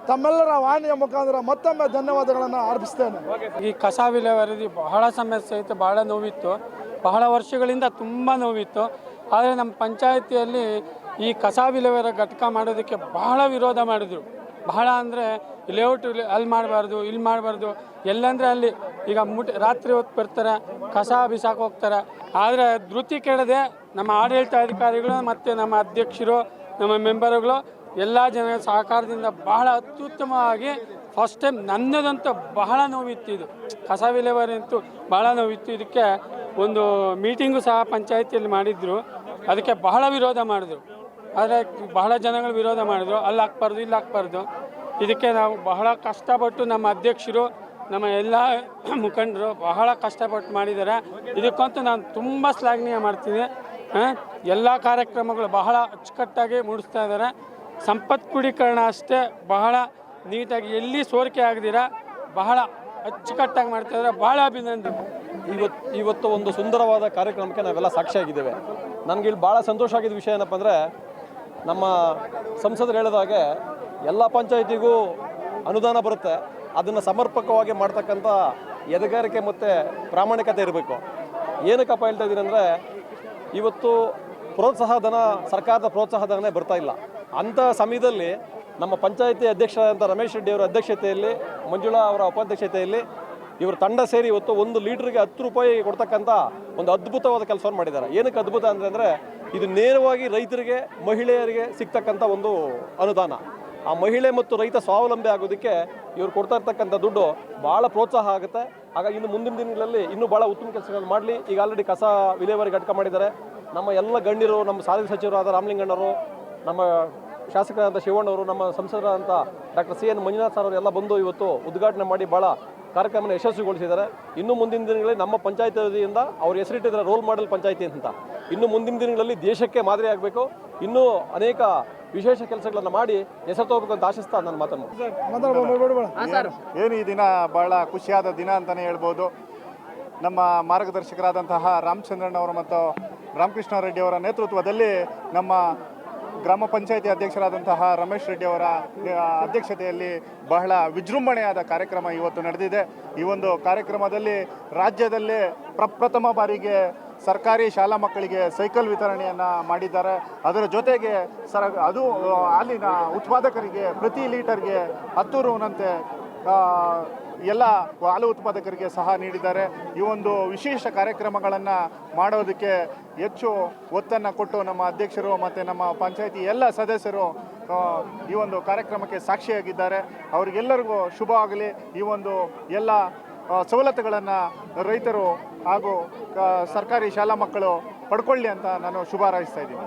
ತಮ್ಮೆಲ್ಲರ ವಾಣಿಯ ಮುಖಾಂತರ ಮತ್ತೊಮ್ಮೆ ಧನ್ಯವಾದಗಳನ್ನು ಅರ್ಪಿಸ್ತೇನೆ. ಈ ಕಸ ವಿಲೇವಾರಿ ಬಹಳ ಸಮಸ್ಯೆ ಇತ್ತು, ಬಹಳ ನೋವಿತ್ತು, ಬಹಳ ವರ್ಷಗಳಿಂದ ತುಂಬ ನೋವಿತ್ತು. ಆದರೆ ನಮ್ಮ ಪಂಚಾಯಿತಿಯಲ್ಲಿ ಈ ಕಸ ವಿಲೇವಾರಿ ಘಟಕ ಮಾಡೋದಕ್ಕೆ ಬಹಳ ವಿರೋಧ ಮಾಡಿದರು. ಬಹಳ ಅಂದರೆ ಲೇಔಟ್ ಅಲ್ಲಿ ಮಾಡಬಾರ್ದು, ಇಲ್ಲಿ ಮಾಡಬಾರ್ದು, ಎಲ್ಲಂದರೆ ಅಲ್ಲಿ. ಈಗ ರಾತ್ರಿ ಹೊತ್ತು ಬರ್ತಾರೆ, ಕಸ ಬಿಸಾಕಿ ಹೋಗ್ತಾರೆ. ಆದರೆ ಧೃತಿ ಕೆಡದೆ ನಮ್ಮ ಆಡಳಿತಾಧಿಕಾರಿಗಳು ಮತ್ತು ನಮ್ಮ ಅಧ್ಯಕ್ಷರು, ನಮ್ಮ ಮೆಂಬರ್ಗಳು ಎಲ್ಲ ಜನ ಸಹಕಾರದಿಂದ ಬಹಳ ಅತ್ಯುತ್ತಮವಾಗಿ ಫಸ್ಟ್ ಟೈಮ್ ನನ್ನದಂತೂ ಬಹಳ ನೋವಿತ್ತು. ಇದು ಕಸ ವಿಲೇವಾರಿ ಅಂತೂ ಬಹಳ ನೋವಿತ್ತು. ಇದಕ್ಕೆ ಒಂದು ಮೀಟಿಂಗು ಸಹ ಪಂಚಾಯಿತಿಯಲ್ಲಿ ಮಾಡಿದ್ರು. ಅದಕ್ಕೆ ಬಹಳ ವಿರೋಧ ಮಾಡಿದ್ರು. ಆದರೆ ಬಹಳ ಜನಗಳು ವಿರೋಧ ಮಾಡಿದ್ರು, ಅಲ್ಲಿ ಹಾಕ್ಬಾರ್ದು, ಇಲ್ಲಿ ಹಾಕ್ಬಾರ್ದು. ಇದಕ್ಕೆ ನಾವು ಬಹಳ ಕಷ್ಟಪಟ್ಟು ನಮ್ಮ ಅಧ್ಯಕ್ಷರು, ನಮ್ಮ ಎಲ್ಲ ಮುಖಂಡರು ಬಹಳ ಕಷ್ಟಪಟ್ಟು ಮಾಡಿದ್ದಾರೆ. ಇದಕ್ಕಂತೂ ನಾನು ತುಂಬ ಶ್ಲಾಘನೀಯ ಮಾಡ್ತೀನಿ. ಎಲ್ಲ ಕಾರ್ಯಕ್ರಮಗಳು ಬಹಳ ಅಚ್ಚುಕಟ್ಟಾಗಿ ಮೂಡಿಸ್ತಾ ಇದ್ದಾರೆ. ಸಂಪತ್ ಕ್ರೋಢೀಕರಣ ಅಷ್ಟೇ ಬಹಳ ನೀಟಾಗಿ ಎಲ್ಲಿ ಸೋರಿಕೆ ಆಗದಿರ ಬಹಳ ಅಚ್ಚುಕಟ್ಟಾಗಿ ಮಾಡ್ತಾಯಿದ್ದಾರೆ. ಬಹಳ ಅಭಿನಂದನೆ. ಇವತ್ತು ಒಂದು ಸುಂದರವಾದ ಕಾರ್ಯಕ್ರಮಕ್ಕೆ ನಾವೆಲ್ಲ ಸಾಕ್ಷಿಯಾಗಿದ್ದೇವೆ. ನನಗೆ ಇಲ್ಲಿ ಭಾಳ ಸಂತೋಷ ಆಗಿದ್ದ ವಿಷಯ ಏನಪ್ಪ ಅಂದರೆ, ನಮ್ಮ ಸಂಸದರು ಹೇಳಿದಾಗೆ ಎಲ್ಲ ಪಂಚಾಯಿತಿಗೂ ಅನುದಾನ ಬರುತ್ತೆ, ಅದನ್ನು ಸಮರ್ಪಕವಾಗಿ ಮಾಡ್ತಕ್ಕಂಥ ಎದೆಗಾರಿಕೆ ಮತ್ತು ಪ್ರಾಮಾಣಿಕತೆ ಇರಬೇಕು. ಏನಕ್ಕಪ್ಪ ಹೇಳ್ತಾ ಇದ್ದೀನಿ ಅಂದರೆ, ಇವತ್ತು ಪ್ರೋತ್ಸಾಹಧನ, ಸರ್ಕಾರದ ಪ್ರೋತ್ಸಾಹಧನ ಬರ್ತಾ ಇಲ್ಲ. ಅಂಥ ಸಮಯದಲ್ಲಿ ನಮ್ಮ ಪಂಚಾಯಿತಿ ಅಧ್ಯಕ್ಷರಾದಂಥ ರಮೇಶ್ ರೆಡ್ಡಿ ಅವರ ಅಧ್ಯಕ್ಷತೆಯಲ್ಲಿ, ಮಂಜುಳಾ ಅವರ ಉಪಾಧ್ಯಕ್ಷತೆಯಲ್ಲಿ ಇವರು ತಂಡ ಸೇರಿ ಇವತ್ತು 1 ಲೀಟ್ರಿಗೆ 10 ರೂಪಾಯಿ ಕೊಡ್ತಕ್ಕಂಥ ಒಂದು ಅದ್ಭುತವಾದ ಕೆಲಸವನ್ನು ಮಾಡಿದ್ದಾರೆ. ಏನಕ್ಕೆ ಅದ್ಭುತ ಅಂದರೆ ಇದು ನೇರವಾಗಿ ರೈತರಿಗೆ, ಮಹಿಳೆಯರಿಗೆ ಸಿಗ್ತಕ್ಕಂಥ ಒಂದು ಅನುದಾನ. ಆ ಮಹಿಳೆ ಮತ್ತು ರೈತ ಸ್ವಾವಲಂಬಿ ಆಗೋದಕ್ಕೆ ಇವರು ಕೊಡ್ತಾ ಇರ್ತಕ್ಕಂಥ ದುಡ್ಡು ಭಾಳ ಪ್ರೋತ್ಸಾಹ ಆಗುತ್ತೆ. ಹಾಗಾಗಿ ಇನ್ನು ಮುಂದಿನ ದಿನಗಳಲ್ಲಿ ಇನ್ನೂ ಭಾಳ ಉತ್ತಮ ಕೆಲಸಗಳನ್ನು ಮಾಡಲಿ. ಈಗ ಆಲ್ರೆಡಿ ಕಸ ವಿಲೇವಾರಿ ಘಟಕ ಮಾಡಿದ್ದಾರೆ. ನಮ್ಮ ಎಲ್ಲ ಗಣ್ಯರು, ನಮ್ಮ ಸಾರಿಗೆ ಸಚಿವರಾದ ರಾಮಲಿಂಗಣ್ಣವರು, ನಮ್ಮ ಶಾಸಕರಾದಂಥ ಶಿವಣ್ಣವರು, ನಮ್ಮ ಸಂಸದರಾದಂಥ ಡಾಕ್ಟರ್ CN ಮಂಜುನಾಥ್ ಸರ್ ಅವರೆಲ್ಲ ಬಂದು ಇವತ್ತು ಉದ್ಘಾಟನೆ ಮಾಡಿ ಭಾಳ ಕಾರ್ಯಕ್ರಮನ ಯಶಸ್ವಿಗೊಳಿಸಿದ್ದಾರೆ. ಇನ್ನು ಮುಂದಿನ ದಿನಗಳಲ್ಲಿ ನಮ್ಮ ಪಂಚಾಯತಿ ವತಿಯಿಂದ ಅವ್ರು ಹೆಸರಿಟ್ಟಿದ್ದಾರೆ ರೋಲ್ ಮಾಡೆಲ್ ಪಂಚಾಯತಿ ಅಂತ. ಇನ್ನು ಮುಂದಿನ ದಿನಗಳಲ್ಲಿ ದೇಶಕ್ಕೆ ಮಾದರಿ ಆಗಬೇಕು, ಇನ್ನೂ ಅನೇಕ ವಿಶೇಷ ಕೆಲಸಗಳನ್ನು ಮಾಡಿ ಹೆಸರು ತಗೋಬೇಕು ಅಂತ ಆಶಿಸ್ತಾ ನನ್ನ ಮಾತನ್ನು ಏನು ಈ ದಿನ ಭಾಳ ಖುಷಿಯಾದ ದಿನ ಅಂತಲೇ ಹೇಳ್ಬೋದು. ನಮ್ಮ ಮಾರ್ಗದರ್ಶಕರಾದಂತಹ ರಾಮಚಂದ್ರಣ್ಣವರು ಮತ್ತು ರಾಮಕೃಷ್ಣ ರೆಡ್ಡಿ ಅವರ ನೇತೃತ್ವದಲ್ಲಿ ನಮ್ಮ ಗ್ರಾಮ ಪಂಚಾಯಿತಿ ಅಧ್ಯಕ್ಷರಾದಂತಹ ರಮೇಶ್ ರೆಡ್ಡಿ ಅವರ ಅಧ್ಯಕ್ಷತೆಯಲ್ಲಿ ಬಹಳ ವಿಜೃಂಭಣೆಯಾದ ಕಾರ್ಯಕ್ರಮ ಇವತ್ತು ನಡೆದಿದೆ. ಈ ಒಂದು ಕಾರ್ಯಕ್ರಮದಲ್ಲಿ ರಾಜ್ಯದಲ್ಲೇ ಪ್ರಪ್ರಥಮ ಬಾರಿಗೆ ಸರ್ಕಾರಿ ಶಾಲಾ ಮಕ್ಕಳಿಗೆ ಸೈಕಲ್ ವಿತರಣೆಯನ್ನು ಮಾಡಿದ್ದಾರೆ. ಅದರ ಜೊತೆಗೆ ಅದು ಹಾಲಿನ ಉತ್ಪಾದಕರಿಗೆ ಪ್ರತಿ ಲೀಟರ್ಗೆ 10 ರೂನಂತೆ ಎಲ್ಲ ಹಾಲು ಉತ್ಪಾದಕರಿಗೆ ಸಹ ನೀಡಿದ್ದಾರೆ. ಈ ಒಂದು ವಿಶೇಷ ಕಾರ್ಯಕ್ರಮಗಳನ್ನು ಮಾಡೋದಕ್ಕೆ ಹೆಚ್ಚು ಒತ್ತನ್ನು ಕೊಟ್ಟು ನಮ್ಮ ಅಧ್ಯಕ್ಷರು ಮತ್ತು ನಮ್ಮ ಪಂಚಾಯಿತಿ ಎಲ್ಲ ಸದಸ್ಯರು ಈ ಒಂದು ಕಾರ್ಯಕ್ರಮಕ್ಕೆ ಸಾಕ್ಷಿಯಾಗಿದ್ದಾರೆ. ಅವರಿಗೆಲ್ಲರಿಗೂ ಶುಭವಾಗಲಿ. ಈ ಒಂದು ಎಲ್ಲ ಸವಲತ್ತುಗಳನ್ನು ರೈತರು ಹಾಗೂ ಸರ್ಕಾರಿ ಶಾಲಾ ಮಕ್ಕಳು ಪಡ್ಕೊಳ್ಳಿ ಅಂತ ನಾನು ಶುಭ ಹಾರೈಸ್ತಾ ಇದ್ದೀನಿ.